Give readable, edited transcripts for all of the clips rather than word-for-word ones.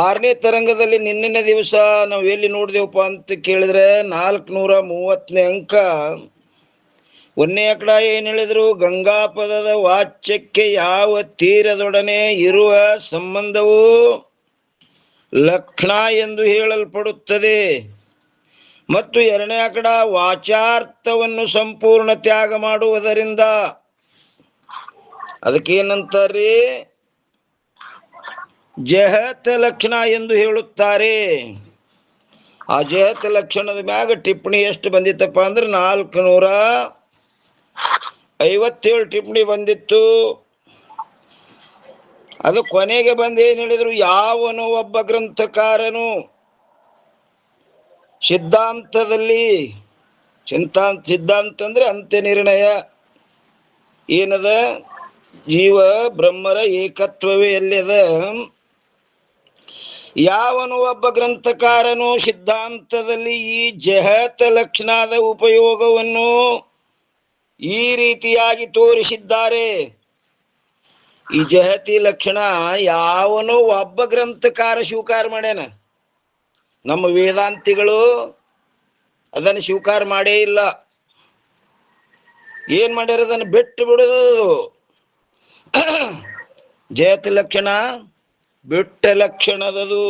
6ನೇ ತರಂಗದಲ್ಲಿ ನಿನ್ನೆ ದಿವಸ ನಾವು ಎಲ್ಲಿ ನೋಡಿದೆವಪ್ಪ ಅಂತ ಕೇಳಿದ್ರೆ 430ನೇ ಅಂಕ 1ನೇ ಅಕಡ ಏನ್ ಹೇಳಿದ್ರು, ಗಂಗಾ ಪದದ ವಾಚ್ಯಕ್ಕೆ ಯಾವ ತೀರದೊಡನೆ ಇರುವ ಸಂಬಂಧವು ಲಕ್ಷಣ ಎಂದು ಹೇಳಲ್ಪಡುತ್ತದೆ ಮತ್ತು 2ನೇ ಅಕಡ ವಾಚಾರ್ಥವನ್ನು ಸಂಪೂರ್ಣ ತ್ಯಾಗ ಮಾಡುವುದರಿಂದ ಅದಕ್ಕೇನಂತಾರೆ, ಜಹತ ಲಕ್ಷಣ ಎಂದು ಹೇಳುತ್ತಾರೆ. ಆ ಜಹತ ಲಕ್ಷಣದ ಮ್ಯಾಗ ಟಿಪ್ಪಣಿ ಎಷ್ಟು ಬಂದಿತ್ತಪ್ಪ ಅಂದ್ರೆ 457 ಟಿಪ್ಪಣಿ ಬಂದಿತ್ತು. ಅದು ಕೊನೆಗೆ ಬಂದೇನು ಹೇಳಿದ್ರು, ಯಾವನು ಒಬ್ಬ ಗ್ರಂಥಕಾರನು ಸಿದ್ಧಾಂತದಲ್ಲಿ, ಸಿದ್ಧಾಂತ ಅಂದ್ರೆ ಅಂತ್ಯ ನಿರ್ಣಯ ಏನದ, ಜೀವ ಬ್ರಹ್ಮರ ಏಕತ್ವವೇ ಎಲ್ಲಿದ, ಯಾವನು ಒಬ್ಬ ಗ್ರಂಥಕಾರನು ಸಿದ್ಧಾಂತದಲ್ಲಿ ಈ ಜಹತ ಲಕ್ಷಣದ ಉಪಯೋಗವನ್ನು ಈ ರೀತಿಯಾಗಿ ತೋರಿಸಿದ್ದಾರೆ. ಈ ಜಹತಿ ಲಕ್ಷಣ ಯಾವನೋ ಒಬ್ಬ ಗ್ರಂಥಕಾರ ಸ್ವೀಕಾರ ಮಾಡ್ಯಾನ. ನಮ್ಮ ವೇದಾಂತಿಗಳು ಅದನ್ನು ಸ್ವೀಕಾರ ಮಾಡೇ ಇಲ್ಲ. ಏನ್ ಮಾಡ್ಯಾರ, ಅದನ್ನು ಬಿಟ್ಟು ಬಿಡುದು. ಜಯತಿ ಲಕ್ಷಣ ಬಿಟ್ಟ ಲಕ್ಷಣದದು.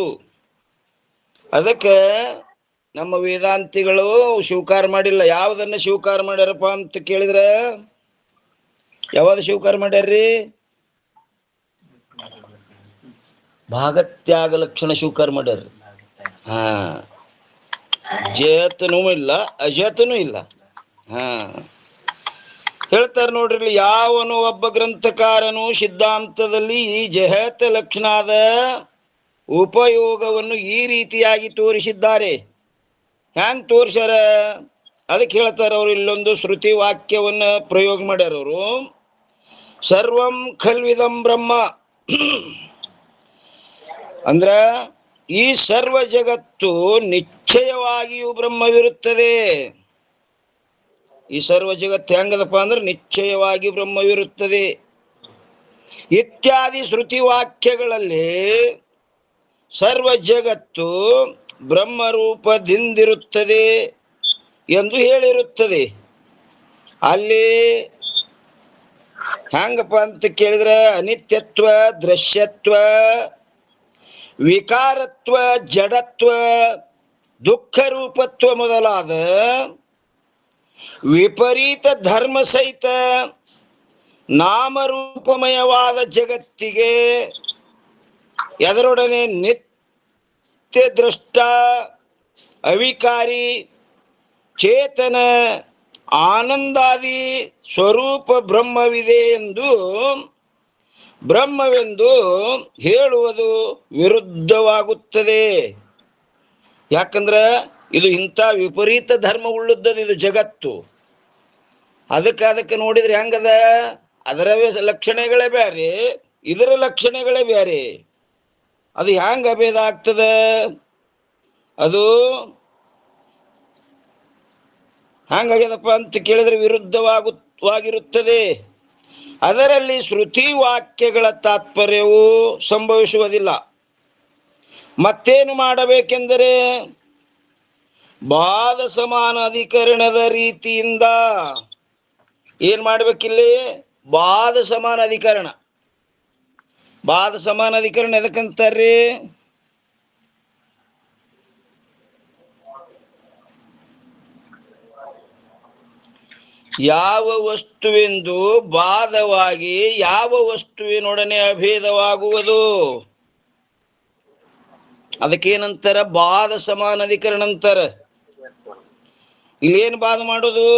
ಅದಕ್ಕೆ ನಮ್ಮ ವೇದಾಂತಿಗಳು ಸ್ವೀಕಾರ ಮಾಡಿಲ್ಲ. ಯಾವುದನ್ನ ಸ್ವೀಕಾರ ಮಾಡ್ಯಾರಪ್ಪ ಅಂತ ಕೇಳಿದ್ರೆ, ಯಾವ್ದು ಸ್ವೀಕಾರ ಮಾಡ್ಯಾರ್ರಿ? ಭಾಗತ್ಯಾಗ ಲಕ್ಷಣ ಸ್ವೀಕಾರ ಮಾಡ್ಯಾರ. ಜಯತನೂ ಇಲ್ಲ, ಅಜತನೂ ಇಲ್ಲ. ಹೇಳ್ತಾರೆ ನೋಡ್ರಿ, ಯಾವನು ಒಬ್ಬ ಗ್ರಂಥಕಾರನು ಸಿದ್ಧಾಂತದಲ್ಲಿ ಈ ಜಹತ ಲಕ್ಷಣದ ಉಪಯೋಗವನ್ನು ಈ ರೀತಿಯಾಗಿ ತೋರಿಸಿದ್ದಾರೆ. ಹ್ಯಾಂಗ್ ತೋರಿಸ್ಯಾರ ಅದಕ್ಕೆ ಹೇಳ್ತಾರೆ ಅವರು. ಇಲ್ಲೊಂದು ಶ್ರುತಿ ವಾಕ್ಯವನ್ನ ಪ್ರಯೋಗ ಮಾಡ್ಯಾರ ಅವರು. ಸರ್ವಂ ಖಲ್ವಿದಂ ಬ್ರಹ್ಮ ಅಂದ್ರ ಈ ಸರ್ವ ಜಗತ್ತು ನಿಶ್ಚಯವಾಗಿಯೂ ಬ್ರಹ್ಮವಿರುತ್ತದೆ. ಈ ಸರ್ವ ಜಗತ್ತು ಹೆಂಗದಪ್ಪ ಅಂದ್ರೆ ನಿಶ್ಚಯವಾಗಿ ಬ್ರಹ್ಮವಿರುತ್ತದೆ ಇತ್ಯಾದಿ ಶ್ರುತಿ ವಾಕ್ಯಗಳಲ್ಲಿ ಸರ್ವ ಜಗತ್ತು ಬ್ರಹ್ಮರೂಪದಿಂದಿರುತ್ತದೆ ಎಂದು ಹೇಳಿರುತ್ತದೆ. ಅಲ್ಲಿ ಹೆಂಗಪ್ಪ ಅಂತ ಕೇಳಿದ್ರೆ, ಅನಿತ್ಯತ್ವ, ದೃಶ್ಯತ್ವ, ವಿಕಾರತ್ವ, ಜಡತ್ವ, ದುಃಖ ರೂಪತ್ವ ಮೊದಲಾದ ವಿಪರೀತ ಧರ್ಮ ಸಹಿತ ನಾಮರೂಪಮಯವಾದ ಜಗತ್ತಿಗೆ ಎದರೊಡನೆ ನಿತ್ಯ ದೃಷ್ಟ, ಅವಿಕಾರಿ, ಚೇತನ, ಆನಂದಾದಿ ಸ್ವರೂಪ ಬ್ರಹ್ಮವಿದೆ ಎಂದು ಬ್ರಹ್ಮವೆಂದು ಹೇಳುವುದು ವಿರುದ್ಧವಾಗುತ್ತದೆ. ಯಾಕಂದ್ರೆ ಇದು ಇಂಥ ವಿಪರೀತ ಧರ್ಮ ಉಳ್ಳದ್ದು ಇದು ಜಗತ್ತು. ಅದಕ್ಕೆ ನೋಡಿದ್ರೆ ಹೆಂಗದ, ಅದರ ಲಕ್ಷಣಗಳೇ ಬೇರೆ, ಇದರ ಲಕ್ಷಣಗಳೇ ಬೇರೆ. ಅದು ಹೆಂಗ ಅಭೇದ ಆಗ್ತದ? ಅದು ಹಂಗಾಗ್ಯದಪ್ಪ ಅಂತ ಕೇಳಿದ್ರೆ ವಿರುದ್ಧವಾಗಿರುತ್ತದೆ. ಅದರಲ್ಲಿ ಶ್ರುತಿ ವಾಕ್ಯಗಳ ತಾತ್ಪರ್ಯವು ಸಂಭವಿಸುವುದಿಲ್ಲ. ಮತ್ತೇನು ಮಾಡಬೇಕೆಂದರೆ, ಬಾಧ ಸಮಾನ ಅಧಿಕರಣದ ರೀತಿಯಿಂದ ಏನ್ ಮಾಡ್ಬೇಕಿಲ್ಲಿ? ಬಾಧ ಸಮಾನ ಅಧಿಕರಣ. ಬಾಧ ಸಮಾನ ಅಧಿಕರಣ ಎದಕ್ಕಂತಾರ್ರಿ? ಯಾವ ವಸ್ತುವೆಂದು ಬಾಧವಾಗಿ ಯಾವ ವಸ್ತುವಿನೊಡನೆ ಅಭೇದವಾಗುವುದು, ಅದಕ್ಕೇನಂತಾರ? ಬಾಧ ಸಮಾನ ಅಧಿಕರಣ ಅಂತಾರ. ಇಲ್ಲೇನು ಬಾಧ ಮಾಡೋದು?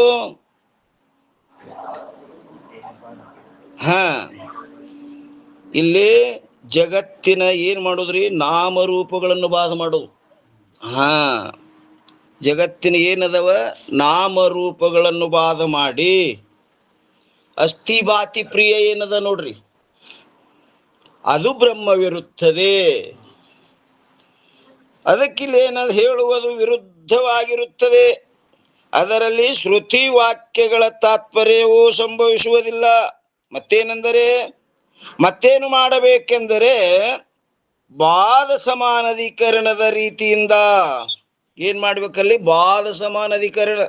ಇಲ್ಲಿ ಜಗತ್ತಿನ ಏನ್ ಮಾಡೋದ್ರಿ? ನಾಮರೂಪಗಳನ್ನು ಬಾಧ ಮಾಡೋದು. ಜಗತ್ತಿನ ಏನದವ? ನಾಮರೂಪಗಳನ್ನು ಬಾಧ ಮಾಡಿ, ಅಸ್ಥಿ ಬಾತಿ ಪ್ರಿಯ ಏನದ ನೋಡ್ರಿ, ಅದು ಬ್ರಹ್ಮವಿರುತ್ತದೆ. ಅದಕ್ಕಿಲ್ಲಿ ಏನದು ಹೇಳುವುದು ವಿರುದ್ಧವಾಗಿರುತ್ತದೆ. ಅದರಲ್ಲಿ ಶ್ರುತಿ ವಾಕ್ಯಗಳ ತಾತ್ಪರ್ಯವೂ ಸಂಭವಿಸುವುದಿಲ್ಲ. ಮತ್ತೇನೆಂದರೆ, ಮತ್ತೇನು ಮಾಡಬೇಕೆಂದರೆ ಬಾಧ ಸಮಾನಧಿಕರಣದ ರೀತಿಯಿಂದ ಏನ್ ಮಾಡ್ಬೇಕಲ್ಲಿ? ಬಾಧ ಸಮಾನಧಿಕರಣ.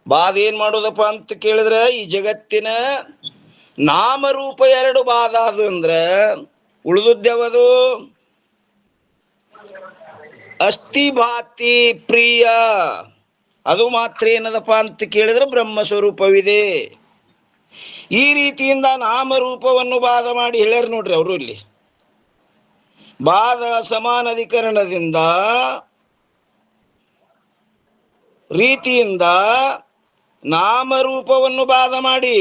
ಬಾಧ ಏನ್ ಮಾಡೋದಪ್ಪ ಅಂತ ಕೇಳಿದ್ರೆ, ಈ ಜಗತ್ತಿನ ನಾಮರೂಪ ಎರಡು ಬಾಧ ಅದು ಅಂದ್ರೆ ಉಳಿದುದ್ಯಾವುದು? ಅಸ್ಥಿ ಭಾತಿ ಪ್ರಿಯ. ಅದು ಮಾತ್ರ ಏನದಪ್ಪ ಅಂತ ಕೇಳಿದ್ರೆ ಬ್ರಹ್ಮ ಸ್ವರೂಪವಿದೆ. ಈ ರೀತಿಯಿಂದ ನಾಮರೂಪವನ್ನು ಬಾಧ ಮಾಡಿ ಹೇಳ್ಯಾರ ನೋಡ್ರಿ ಅವರು. ಇಲ್ಲಿ ಬಾಧ ಸಮಾನಧಿಕರಣದಿಂದ ರೀತಿಯಿಂದ ನಾಮರೂಪವನ್ನು ಬಾಧ ಮಾಡಿ,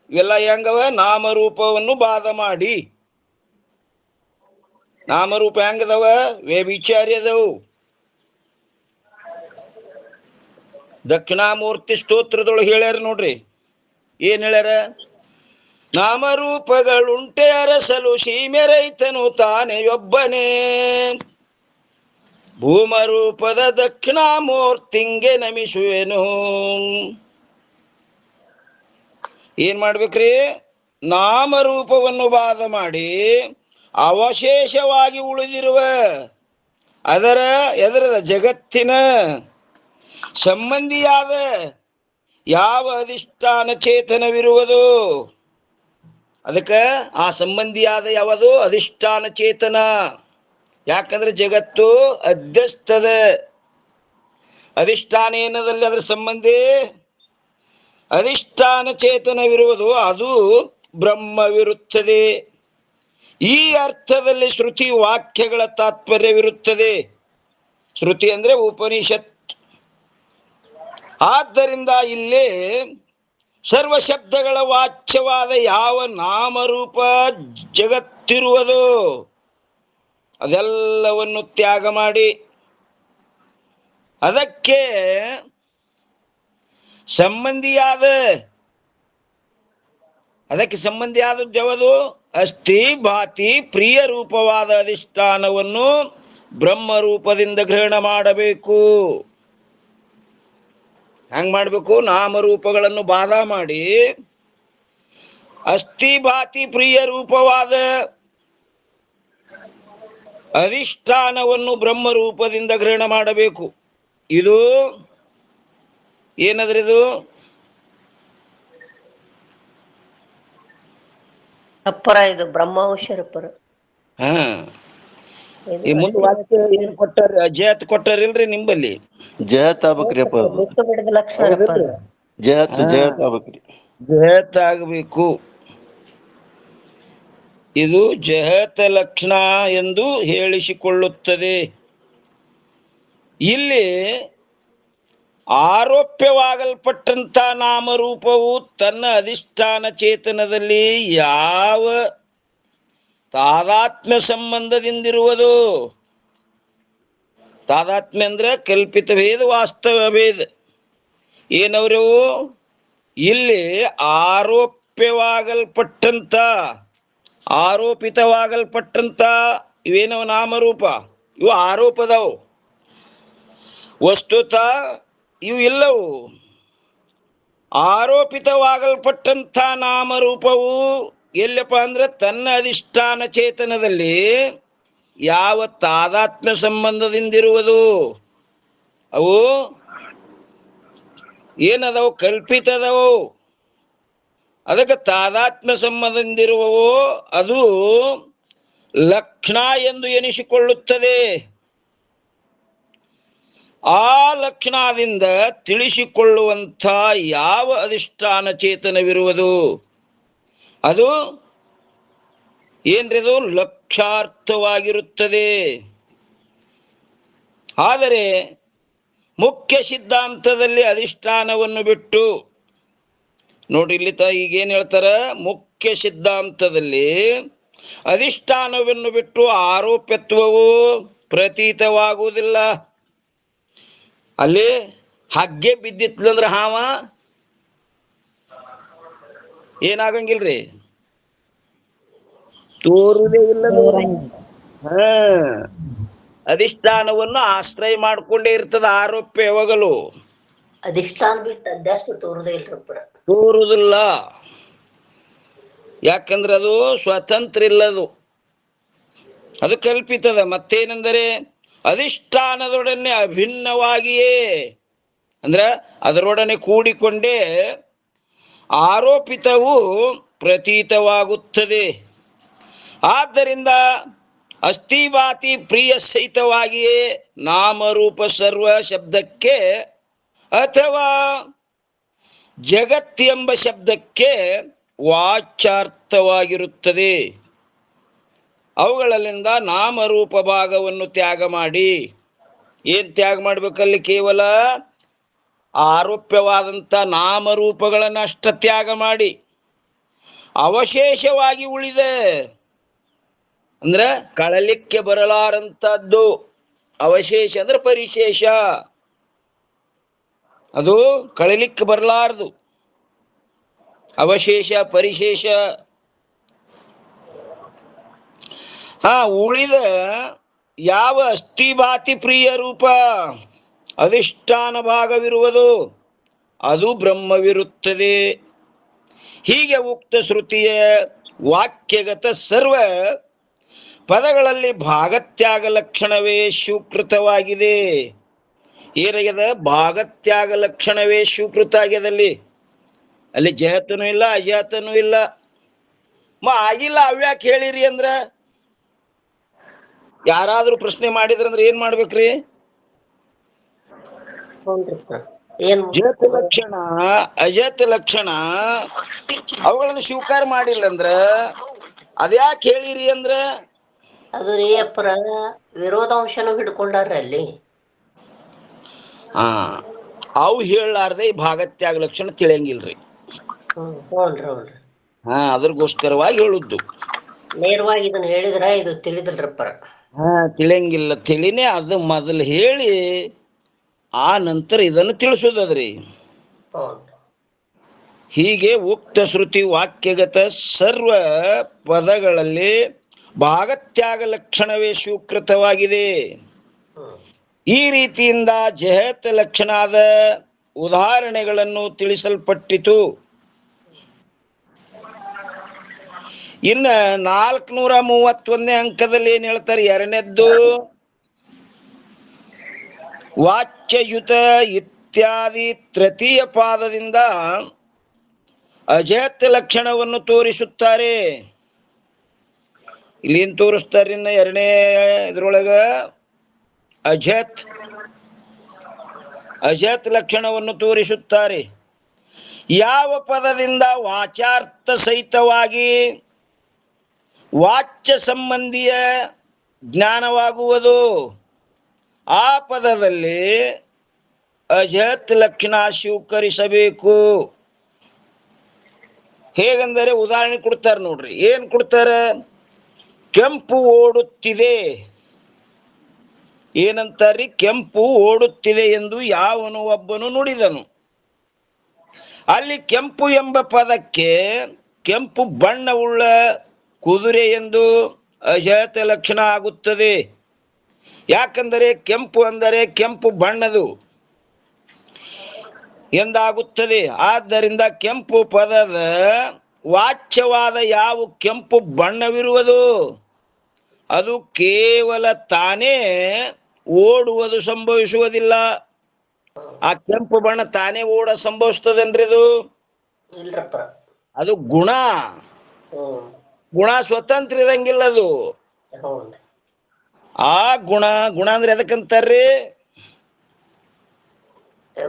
ಇವೆಲ್ಲ ಹೆಂಗವ? ನಾಮರೂಪವನ್ನು ಬಾಧ ಮಾಡಿ. ನಾಮರೂಪ ಹೆಂಗದವ? ವ್ಯಭಿಚಾರಿ ಅದವು. ದಕ್ಷಿಣಾಮೂರ್ತಿ ಸ್ತೋತ್ರದೊಳಗೆ ಹೇಳ್ಯಾರ ನೋಡ್ರಿ, ಏನ್ ಹೇಳ್ಯಾರ? ನಾಮರೂಪಗಳುಂಟೆ ಅರಸಲು ಸೀಮೆ ರೈತನು ತಾನೇ ಒಬ್ಬನೇ, ಭೂಮರೂಪದ ದಕ್ಷಿಣಾಮೂರ್ತಿಂಗೆ ನಮಿಸುವೆನು. ಏನ್ ಮಾಡ್ಬೇಕ್ರಿ? ನಾಮರೂಪವನ್ನು ಬಾಧ ಮಾಡಿ ಅವಶೇಷವಾಗಿ ಉಳಿದಿರುವ ಎದರದ ಜಗತ್ತಿನ ಸಂಬಂಧಿಯಾದ ಯಾವ ಅಧಿಷ್ಠಾನ ಚೇತನವಿರುವುದು, ಅದಕ್ಕೆ ಆ ಸಂಬಂಧಿಯಾದ ಯಾವುದು? ಅಧಿಷ್ಠಾನ ಚೇತನ. ಯಾಕಂದ್ರೆ ಜಗತ್ತು ಅಧ್ಯಸ್ಥದ ಅಧಿಷ್ಠಾನ ಏನದಲ್ಲಿ ಅದರ ಸಂಬಂಧಿ ಅಧಿಷ್ಠಾನ ಚೇತನವಿರುವುದು, ಅದು ಬ್ರಹ್ಮವಿರುತ್ತದೆ. ಈ ಅರ್ಥದಲ್ಲಿ ಶ್ರುತಿ ವಾಕ್ಯಗಳ ತಾತ್ಪರ್ಯವಿರುತ್ತದೆ. ಶ್ರುತಿ ಅಂದ್ರೆ ಉಪನಿಷತ್. ಆದ್ದರಿಂದ ಇಲ್ಲಿ ಸರ್ವ ಶಬ್ದಗಳ ವಾಚ್ಯವಾದ ಯಾವ ನಾಮರೂಪ ಜಗತ್ತಿರುವುದು ಅದೆಲ್ಲವನ್ನು ತ್ಯಾಗ ಮಾಡಿ ಅದಕ್ಕೆ ಸಂಬಂಧಿಯಾದದ್ದು ಯಾವುದು? ಅಸ್ಥಿ ಭಾತಿ ಪ್ರಿಯ ರೂಪವಾದ ಅಧಿಷ್ಠಾನವನ್ನು ಬ್ರಹ್ಮ ರೂಪದಿಂದ ಗ್ರಹಣ ಮಾಡಬೇಕು. ಹೆಂಗ್ ಮಾಡ್ಬೇಕು? ನಾಮರೂಪಗಳನ್ನು ಬಾಧ ಮಾಡಿ ಅಸ್ಥಿ ಭಾತಿ ಪ್ರಿಯ ರೂಪವಾದ ಅಧಿಷ್ಠಾನವನ್ನು ಬ್ರಹ್ಮ ರೂಪದಿಂದ ಗ್ರಹಣ ಮಾಡಬೇಕು. ಇದು ಏನದ್ರಿದು? ಅಪ್ಪರ ಇದು ಬ್ರಹ್ಮವಶರಪ್ಪರ. ಈ ಮುಂದೆ ವಾಕ್ಯ ಏನ್ ಕೊಟ್ಟಾರ? ಜಯತ್ ಕೊಟ್ಟಾರಿಲ್ರಿ ನಿಂಬಲ್ಲಿ? ಜಯತ್ ಆಗ್ಬೇಕ್ರಿ ಅಪ್ಪ. ಜಯತ್ ಆಗ್ಬೇಕ್ರಿ. ಜಯತ್ ಆಗಬೇಕು. ಇದು ಜಹತ ಲಕ್ಷಣ ಎಂದು ಹೇಳಿಸಿಕೊಳ್ಳುತ್ತದೆ. ಇಲ್ಲಿ ಆರೋಪ್ಯವಾಗಲ್ಪಟ್ಟಂತ ನಾಮರೂಪವು ತನ್ನ ಅಧಿಷ್ಠಾನ ಚೇತನದಲ್ಲಿ ಯಾವ ತಾದಾತ್ಮ್ಯ ಸಂಬಂಧದಿಂದಿರುವುದು? ತಾದಾತ್ಮ್ಯ ಅಂದ್ರೆ ಕಲ್ಪಿತ ಭೇದ ವಾಸ್ತವ ಭೇದ. ಏನವ್ರವು? ಇಲ್ಲಿ ಆರೋಪಿತವಾಗಲ್ಪಟ್ಟಂತ ಇವೇನವ ನಾಮರೂಪ, ಇವು ಆರೋಪದವು. ವಸ್ತುತ ಇವು ಇಲ್ಲವು. ಆರೋಪಿತವಾಗಲ್ಪಟ್ಟಂಥ ನಾಮರೂಪವು ಎಲ್ಲಪ್ಪ ಅಂದ್ರೆ ತನ್ನ ಅಧಿಷ್ಠಾನ ಚೇತನದಲ್ಲಿ ಯಾವ ತಾದಾತ್ಮ್ಯ ಸಂಬಂಧದಿಂದಿರುವುದು. ಅವು ಏನದವು? ಕಲ್ಪಿತದವು. ಅದಕ್ಕೆ ತಾದಾತ್ಮ್ಯ ಸಂಬಂಧದಿಂದಿರುವವು ಅದು ಲಕ್ಷಣ ಎಂದು ಎನಿಸಿಕೊಳ್ಳುತ್ತದೆ. ಆ ಲಕ್ಷಣದಿಂದ ತಿಳಿಸಿಕೊಳ್ಳುವಂಥ ಯಾವ ಅಧಿಷ್ಠಾನ ಚೇತನವಿರುವುದು ಅದು ಏನ್ರಿದು? ಲಕ್ಷಾರ್ಥವಾಗಿರುತ್ತದೆ. ಆದರೆ ಮುಖ್ಯ ಸಿದ್ಧಾಂತದಲ್ಲಿ ಅಧಿಷ್ಠಾನವನ್ನು ಬಿಟ್ಟು ನೋಡಿ, ಇಲ್ಲಿ ಈಗೇನು ಹೇಳ್ತಾರ? ಮುಖ್ಯ ಸಿದ್ಧಾಂತದಲ್ಲಿ ಅಧಿಷ್ಠಾನವನ್ನು ಬಿಟ್ಟು ಆರೋಪ್ಯತ್ವವು ಪ್ರತೀತವಾಗುವುದಿಲ್ಲ. ಅಲ್ಲಿ ಹಗ್ಗೆ ಬಿದ್ದಿತ್ತಂದ್ರೆ ಹಾವ ಏನಾಗಂಗಿಲ್ರಿ, ತೋರುದೇ ಇಲ್ಲ. ಅಧಿಷ್ಠಾನವನ್ನು ಆಶ್ರಯ ಮಾಡ್ಕೊಂಡೇ ಇರ್ತದ ಆರೋಪ್ಯ ಯಾವಾಗಲೂ. ಅಧಿಷ್ಠಾನ ಬಿಟ್ಟು ಅಧ್ಯಾಸ ತೋರುದೇ ಇಲ್ರಿ, ತೋರುದಿಲ್ಲ. ಯಾಕಂದ್ರೆ ಅದು ಸ್ವತಂತ್ರ ಇಲ್ಲದು, ಅದು ಕಲ್ಪಿತದ. ಮತ್ತೇನೆಂದರೆ ಅಧಿಷ್ಠಾನದೊಡನೆ ಅಭಿನ್ನವಾಗಿಯೇ, ಅಂದ್ರೆ ಅದರೊಡನೆ ಕೂಡಿಕೊಂಡೇ ಆರೋಪಿತವು ಪ್ರತೀತವಾಗುತ್ತದೆ. ಆದ್ದರಿಂದ ಅಸ್ಥಿಭಾತಿ ಪ್ರಿಯ ಸಹಿತವಾಗಿಯೇ ನಾಮರೂಪ ಸರ್ವ ಶಬ್ದಕ್ಕೆ ಅಥವಾ ಜಗತ್ತೆಂಬ ಶಬ್ದಕ್ಕೆ ವಾಚ್ಯಾರ್ಥವಾಗಿರುತ್ತದೆ. ಅವುಗಳಲ್ಲಿಂದ ನಾಮರೂಪ ಭಾಗವನ್ನು ತ್ಯಾಗ ಮಾಡಿ, ಏನ್ ತ್ಯಾಗ ಮಾಡ್ಬೇಕಲ್ಲಿ? ಕೇವಲ ಆರೋಪ್ಯವಾದಂಥ ನಾಮರೂಪಗಳನ್ನು ಅಷ್ಟ ತ್ಯಾಗ ಮಾಡಿ ಅವಶೇಷವಾಗಿ ಉಳಿದೆ, ಅಂದ್ರೆ ಕಳಲಿಕ್ಕೆ ಬರಲಾರಂಥದ್ದು. ಅವಶೇಷ ಅಂದ್ರೆ ಪರಿಶೇಷ, ಅದು ಕಳಲಿಕ್ಕೆ ಬರಲಾರದು. ಅವಶೇಷ ಪರಿಶೇಷ. ಉಳಿದ ಯಾವ ಅಸ್ಥಿಭಾತಿ ಪ್ರಿಯ ರೂಪ ಅಧಿಷ್ಠಾನ ಭಾಗವಿರುವುದು ಅದು ಬ್ರಹ್ಮವಿರುತ್ತದೆ. ಹೀಗೆ ಉಕ್ತ ಶ್ರುತಿಯ ವಾಕ್ಯಗತ ಸರ್ವ ಪದಗಳಲ್ಲಿ ಭಾಗತ್ಯಾಗ ಲಕ್ಷಣವೇ ಸ್ವೀಕೃತವಾಗಿದೆ. ಏನಾಗ್ಯದ? ಭಾಗತ್ಯಾಗ ಲಕ್ಷಣವೇ ಸ್ವೀಕೃತ ಆಗ್ಯದಲ್ಲಿ. ಅಲ್ಲಿ ಜಹತನೂ ಇಲ್ಲ, ಅಜಹತನೂ ಇಲ್ಲ. ಆಗಿಲ್ಲ ಅವ್ಯಾಕೆ ಹೇಳಿರಿ ಅಂದ್ರ? ಯಾರಾದ್ರೂ ಪ್ರಶ್ನೆ ಮಾಡಿದ್ರಂದ್ರೆ ಏನ್ ಮಾಡ್ಬೇಕ್ರಿ? ಜಹತ್ ಲಕ್ಷಣ ಅಜತ್ ಲಕ್ಷಣ ಅವುಗಳನ್ನು ಸ್ವೀಕಾರ ಮಾಡಿಲ್ಲ ಅಂದ್ರ ಅದ್ಯಾಕೆ ಹೇಳಿರಿ ಅಂದ್ರ ಅದು ರೀ ಅಪ್ಪರ ವಿರೋಧಾಂಶನೂ ಹಿಡ್ಕೊಂಡಾರ್ರಿ ಅಲ್ಲಿ. ಅವು ಹೇಳಲಾರ್ದೆ ಈ ಭಾಗತ್ಯಾಗ ಲಕ್ಷಣ ತಿಳಿಯಂಗಿಲ್ರಿ. ಅದ್ರಗೋಸ್ಕರವಾಗಿ ಹೇಳುದು. ನೇರವಾಗಿ ಇದನ್ನ ಹೇಳಿದ್ರ ಇದು ತಿಳಿದಲ್ರಪ್ಪರ. ತಿಳಿಯಂಗಿಲ್ಲ ತಿಳಿನೇ ಅದು ಮೊದಲು ಹೇಳಿ ಆ ನಂತರ ಇದನ್ನು ತಿಳಿಸೋದದ್ರಿ. ಹೀಗೆ ಉಕ್ತ ಶ್ರುತಿ ವಾಕ್ಯಗತ ಸರ್ವ ಪದಗಳಲ್ಲಿ ಭಾಗತ್ಯಾಗ ಲಕ್ಷಣವೇ ಸ್ವೀಕೃತವಾಗಿದೆ. ಈ ರೀತಿಯಿಂದ ಜಹತ್ ಲಕ್ಷಣದ ಉದಾಹರಣೆಗಳನ್ನು ತಿಳಿಸಲ್ಪಟ್ಟಿತು. ಇನ್ನ 431ನೇ ಅಂಕದಲ್ಲಿ ಏನ್ ಹೇಳ್ತಾರೆ? ಎರಡನೇದ್ದು ವಾಚ್ಯಯುತ ಇತ್ಯಾದಿ ತೃತೀಯ ಪಾದದಿಂದ ಅಜಹತ್ ಲಕ್ಷಣವನ್ನು ತೋರಿಸುತ್ತಾರೆ. ಇಲ್ಲಿ ಏನ್ ತೋರಿಸ್ತಾರೆ? ಇನ್ನ ಎರಡನೇ ಇದ್ರೊಳಗ ಅಜಹತ್ ಲಕ್ಷಣವನ್ನು ತೋರಿಸುತ್ತಾರೆ. ಯಾವ ಪದದಿಂದ ವಾಚಾರ್ಥ ಸಹಿತವಾಗಿ ವಾಚ್ಯ ಸಂಬಂಧಿಯ ಜ್ಞಾನವಾಗುವುದು ಆ ಪದದಲ್ಲಿ ಅಜಹತ್ ಲಕ್ಷಣ ಸ್ವೀಕರಿಸಬೇಕು. ಹೇಗೆಂದರೆ ಉದಾಹರಣೆ ಕೊಡ್ತಾರೆ ನೋಡ್ರಿ. ಏನ್ ಕೊಡ್ತಾರೆ? ಕೆಂಪು ಓಡುತ್ತಿದೆ ಏನಂತಾರಿ? ಕೆಂಪು ಓಡುತ್ತಿದೆ ಎಂದು ಯಾವನು ಒಬ್ಬನು ನುಡಿದನು. ಅಲ್ಲಿ ಕೆಂಪು ಎಂಬ ಪದಕ್ಕೆ ಕೆಂಪು ಬಣ್ಣವುಳ್ಳ ಕುದುರೆ ಎಂದು ಅಜಹತ್ ಲಕ್ಷಣ ಆಗುತ್ತದೆ. ಯಾಕಂದರೆ ಕೆಂಪು ಅಂದರೆ ಕೆಂಪು ಬಣ್ಣದು ಎಂದಾಗುತ್ತದೆ. ಆದ್ದರಿಂದ ಕೆಂಪು ಪದದ ವಾಚ್ಯವಾದ ಯಾವ ಕೆಂಪು ಬಣ್ಣವಿರುವುದು ಅದು ಕೇವಲ ತಾನೇ ಓಡುವುದು ಸಂಭವಿಸುವುದಿಲ್ಲ. ಆ ಕೆಂಪು ಬಣ್ಣ ತಾನೇ ಓಡ ಸಂಭವಿಸ್ತದೇನ್ರಿ? ಅದು ಅದು ಗುಣ. ಗುಣ ಸ್ವತಂತ್ರ ಇರಂಗಿಲ್ಲ ಅದು. ಆ ಗುಣ ಅಂದ್ರೆ ಎದಕ್ಕಂತಾರ್ರಿ?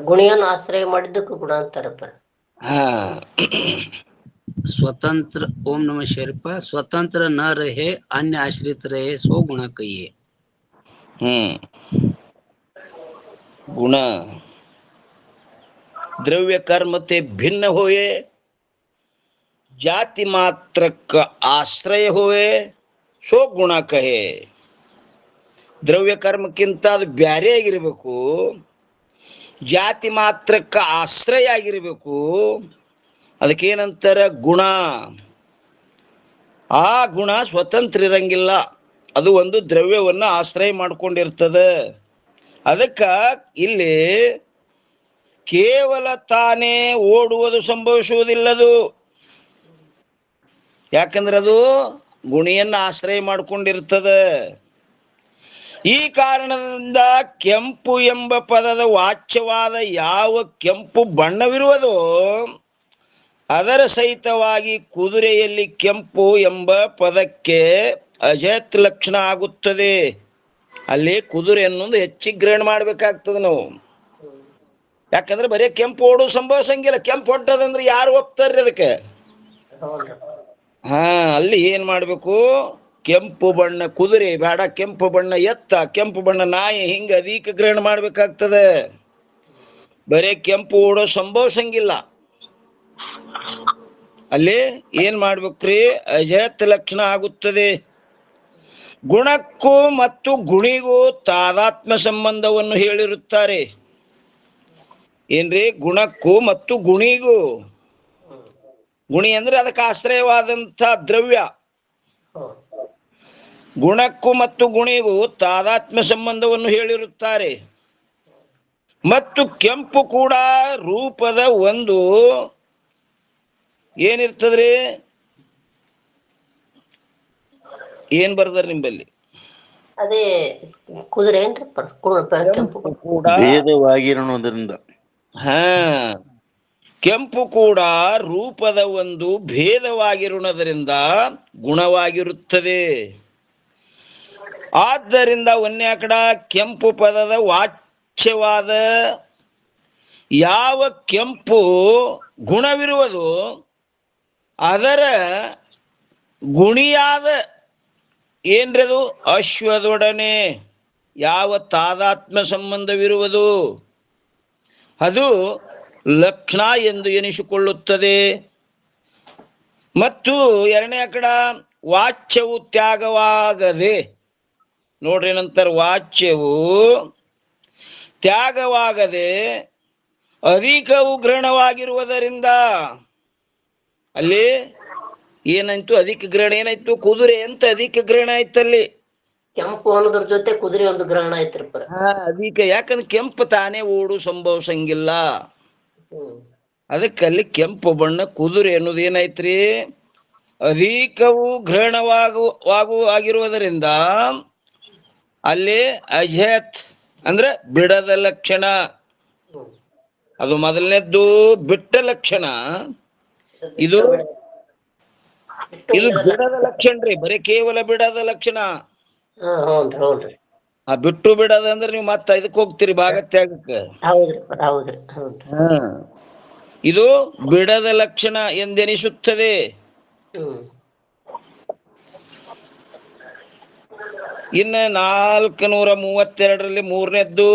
ಗುಣಿಯನ್ನು ಆಶ್ರಯ ಮಾಡಿದ್ದಕ್ಕೂ ಗುಣ ಅಂತಾರಪ್ಪ. स्वतंत्र ओम नमः शिवाय स्वतंत्र न रहे अन्य आश्रित रहे सो गुण कहिए. गुण द्रव्य कर्म ते भिन्न होए, जाति मात्र का आश्रय होए सो गुಣ ಕಹೆ. ದ್ರವ್ಯ ಕರ್ಮಕ್ಕಿಂತ ಅದು ಬ್ಯಾರೆ ಆಗಿರ್ಬೇಕು, ಜಾತಿ ಮಾತ್ರಕ್ಕ ಆಶ್ರಯ ಆಗಿರ್ಬೇಕು. ಅದಕ್ಕೇನಂತಾರ? ಗುಣ. ಆ ಗುಣ ಸ್ವತಂತ್ರ ಇರಂಗಿಲ್ಲ, ಅದು ಒಂದು ದ್ರವ್ಯವನ್ನ ಆಶ್ರಯ ಮಾಡ್ಕೊಂಡಿರ್ತದೆ. ಅದಕ್ಕ ಇಲ್ಲಿ ಕೇವಲ ತಾನೇ ಓಡುವುದು ಸಂಭವಿಸುವುದಿಲ್ಲದು. ಯಾಕಂದ್ರೆ ಅದು ಗುಣಿಯನ್ನ ಆಶ್ರಯ ಮಾಡ್ಕೊಂಡಿರ್ತದ. ಈ ಕಾರಣದಿಂದ ಕೆಂಪು ಎಂಬ ಪದದ ವಾಚ್ಯವಾದ ಯಾವ ಕೆಂಪು ಬಣ್ಣವಿರುವುದೋ ಅದರ ಸಹಿತವಾಗಿ ಕುದುರೆಯಲ್ಲಿ ಕೆಂಪು ಎಂಬ ಪದಕ್ಕೆ ಅಜತ್ ಲಕ್ಷಣ ಆಗುತ್ತದೆ. ಅಲ್ಲಿ ಕುದುರೆ ಅನ್ನೋದು ಹೆಚ್ಚಿಗೆ ಗ್ರಹಣ ಮಾಡ್ಬೇಕಾಗ್ತದೆ ನಾವು. ಯಾಕಂದ್ರೆ ಬರೀ ಕೆಂಪು ಓಡು ಸಂಭವಿಸಂಗಿಲ್ಲ. ಕೆಂಪು ಹೊಟ್ಟದಂದ್ರೆ ಯಾರು ಒಪ್ತಾರ್ರಿ ಅದಕ್ಕೆ? ಅಲ್ಲಿ ಏನ್ ಮಾಡ್ಬೇಕು? ಕೆಂಪು ಬಣ್ಣ ಕುದುರೆ ಬೇಡ, ಕೆಂಪು ಬಣ್ಣ ಎತ್ತ, ಕೆಂಪು ಬಣ್ಣ ನಾಯಿ, ಹಿಂಗ ಅದೀಕ ಗ್ರಹಣ ಮಾಡ್ಬೇಕಾಗ್ತದೆ. ಬರೀ ಕೆಂಪು ಓಡೋ ಸಂಭವಿಸಂಗಿಲ್ಲ. ಅಲ್ಲಿ ಏನ್ ಮಾಡ್ಬೇಕ್ರಿ? ಅಜತ್ ಲಕ್ಷಣ ಆಗುತ್ತದೆ. ಗುಣಕ್ಕೂ ಮತ್ತು ಗುಣಿಗೂ ತಾದಾತ್ಮ್ಯ ಸಂಬಂಧವನ್ನು ಹೇಳಿರುತ್ತಾರೆ. ಏನ್ರಿ? ಗುಣಕ್ಕೂ ಮತ್ತು ಗುಣಿಗೂ. ಗುಣಿ ಅಂದ್ರೆ ಅದಕ್ಕೆ ಆಶ್ರಯವಾದಂಥ ದ್ರವ್ಯ. ಗುಣಕ್ಕೂ ಮತ್ತು ಗುಣಿಗೂ ತಾದಾತ್ಮ್ಯ ಸಂಬಂಧವನ್ನು ಹೇಳಿರುತ್ತಾರೆ. ಮತ್ತು ಕೆಂಪು ಕೂಡ ರೂಪದ ಒಂದು ಏನಿರ್ತದ್ರಿ? ಏನ್ ಬರ್ದಾರ ನಿಂಬಲ್ಲಿ? ಅದೇ ಕುದುರೆ ಏನ್ರಿ ಕೆಂಪು ಕೂಡ ಭೇದವಾಗಿರೋದ್ರಿಂದ. ಕೆಂಪು ಕೂಡ ರೂಪದ ಒಂದು ಭೇದವಾಗಿರುವುದರಿಂದ ಗುಣವಾಗಿರುತ್ತದೆ. ಆದ್ದರಿಂದ ಒಂದ್ಯಾಕಡ ಕೆಂಪು ಪದದ ವಾಚ್ಯವಾದ ಯಾವ ಕೆಂಪು ಗುಣವಿರುವುದು ಅದರ ಗುಣಿಯಾದ ಏನ್ರದು ಅಶ್ವದೊಡನೆ ಯಾವ ತಾದಾತ್ಮ್ಯ ಸಂಬಂಧವಿರುವುದು ಅದು ಲಕ್ಷಣ ಎಂದು ಎನಿಸಿಕೊಳ್ಳುತ್ತದೆ. ಮತ್ತು ಎರಡನೇ ಕಡ ವಾಚ್ಯವು ತ್ಯಾಗವಾಗದೆ, ನೋಡ್ರಿ ನಂತರ ವಾಚ್ಯವು ತ್ಯಾಗವಾಗದೆ ಅಧಿಕವು ಗ್ರಹಣವಾಗಿರುವುದರಿಂದ ಅಲ್ಲಿ ಏನಾಯ್ತು? ಅಧಿಕ ಗ್ರಹಣ ಏನಾಯ್ತು? ಕುದುರೆ ಅಂತ ಅಧಿಕ ಗ್ರಹಣ ಆಯ್ತಲ್ಲಿ. ಕೆಂಪು ಅನ್ನೋದ್ರ ಜೊತೆ ಕುದುರೆ ಒಂದು ಗ್ರಹಣ ಆಯ್ತ್ರಿ. ಅಧಿಕ. ಯಾಕಂದ್ರೆ ಕೆಂಪು ತಾನೇ ಓಡು ಸಂಭವಿಸಂಗಿಲ್ಲ. ಅದಕ್ಕಲ್ಲಿ ಕೆಂಪು ಬಣ್ಣ ಕುದುರೆ ಅನ್ನೋದು ಏನಾಯ್ತ್ರಿ? ಅಧಿಕವು ಆಗಿರುವುದರಿಂದ ಅಲ್ಲಿ ಅಜತ್ ಅಂದ್ರೆ ಬಿಡದ ಲಕ್ಷಣ. ಅದು ಮೊದಲನೇದ್ದು ಬಿಟ್ಟ ಲಕ್ಷಣ. ಇದು ಬಿಡದ ಲಕ್ಷಣ ರೀ. ಬರೀ ಕೇವಲ ಬಿಡದ ಲಕ್ಷಣ. ಆ ಬಿಟ್ಟು ಬಿಡದ ಅಂದ್ರೆ ನೀವು ಮತ್ತೆ ಇದಕ್ಕೆ ಹೋಗ್ತೀರಿ ಭಾಗತ್ಯಾಗಕ್ಕೆ. ಇದು ಬಿಡದ ಲಕ್ಷಣ ಎಂದೆನಿಸುತ್ತದೆ. ಇನ್ನು 432ರಲ್ಲಿ ಮೂರನೇದ್ದು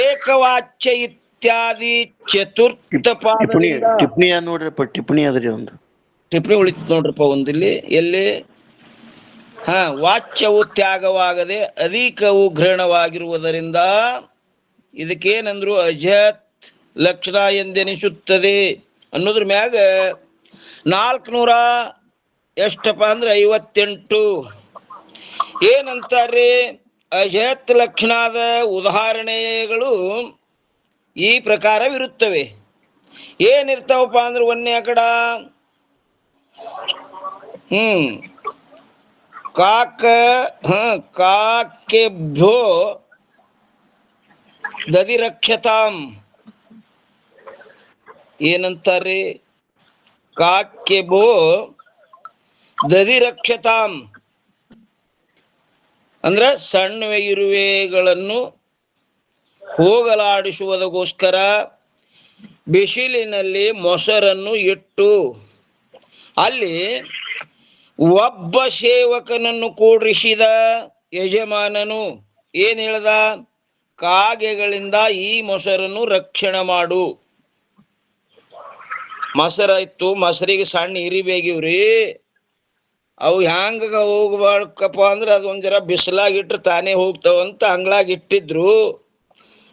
ಏಕವಾಚ್ಯ ಇತ್ಯಾದಿ ಚತುರ್ಥ ಪಾದದಿಂದ. ಟಿಪ್ಪಣಿ ನೋಡ್ರಿಪ್ಪ, ಟಿಪ್ಪಣಿ ಅದ್ರಿ ಒಂದು ಟಿಪ್ಪಣಿ ಉಳಿತು ನೋಡ್ರಪ್ಪ ಒಂದಿಲ್ಲಿ. ಎಲ್ಲಿ? ವಾಚ್ಯವು ತ್ಯಾಗವಾಗದೆ ಅಧಿಕವು ಗ್ರಹಣವಾಗಿರುವುದರಿಂದ ಇದಕ್ಕೇನಂದ್ರು ಅಜತ್ ಲಕ್ಷಣ ಎಂದೆನಿಸುತ್ತದೆ ಅನ್ನೋದ್ರ ಮ್ಯಾಗ 400 ಎಷ್ಟಪ್ಪ ಅಂದ್ರೆ 58 ಏನಂತಾರ್ರಿ? ಅಜತ್ ಲಕ್ಷಣದ ಉದಾಹರಣೆಗಳು ಈ ಪ್ರಕಾರವಿರುತ್ತವೆ. ಏನಿರ್ತಾವಪ್ಪ ಅಂದ್ರೆ ಒಂದೇ ಕಡ ಕಾಕ್ಯಭ್ಯೋ ದಧಿರಕ್ಷತಾಂ. ಏನಂತಾರ್ರಿ? ಕಾಕ್ಯಭೋ ದಧಿರಕ್ಷತಾಂ ಅಂದ್ರ ಸಣ್ಣ ಇರುವೆಗಳನ್ನು ಹೋಗಲಾಡಿಸುವುದಕ್ಕೋಸ್ಕರ ಬಿಸಿಲಿನಲ್ಲಿ ಮೊಸರನ್ನು ಇಟ್ಟು ಅಲ್ಲಿ ಒಬ್ಬ ಸೇವಕನನ್ನು ಕೂಡಿಸಿದ ಯಜಮಾನನು ಏನ್ ಹೇಳ್ದ? ಕಾಗೆಗಳಿಂದ ಈ ಮೊಸರನ್ನು ರಕ್ಷಣೆ ಮಾಡು. ಮೊಸರ ಇತ್ತು, ಮೊಸರಿಗೆ ಸಣ್ಣ ಇರಿಬೇಗಿವ್ರಿ. ಅವು ಹ್ಯಾಂಗ ಹೋಗ್ಬೇಕಪ್ಪ ಅಂದ್ರೆ ಅದೊಂದ್ ಜರ ಬಿಸಿಲಾಗಿಟ್ರೆ ತಾನೇ ಹೋಗ್ತಾವಂತ ಅಂಗ್ಳಾಗ ಇಟ್ಟಿದ್ರು.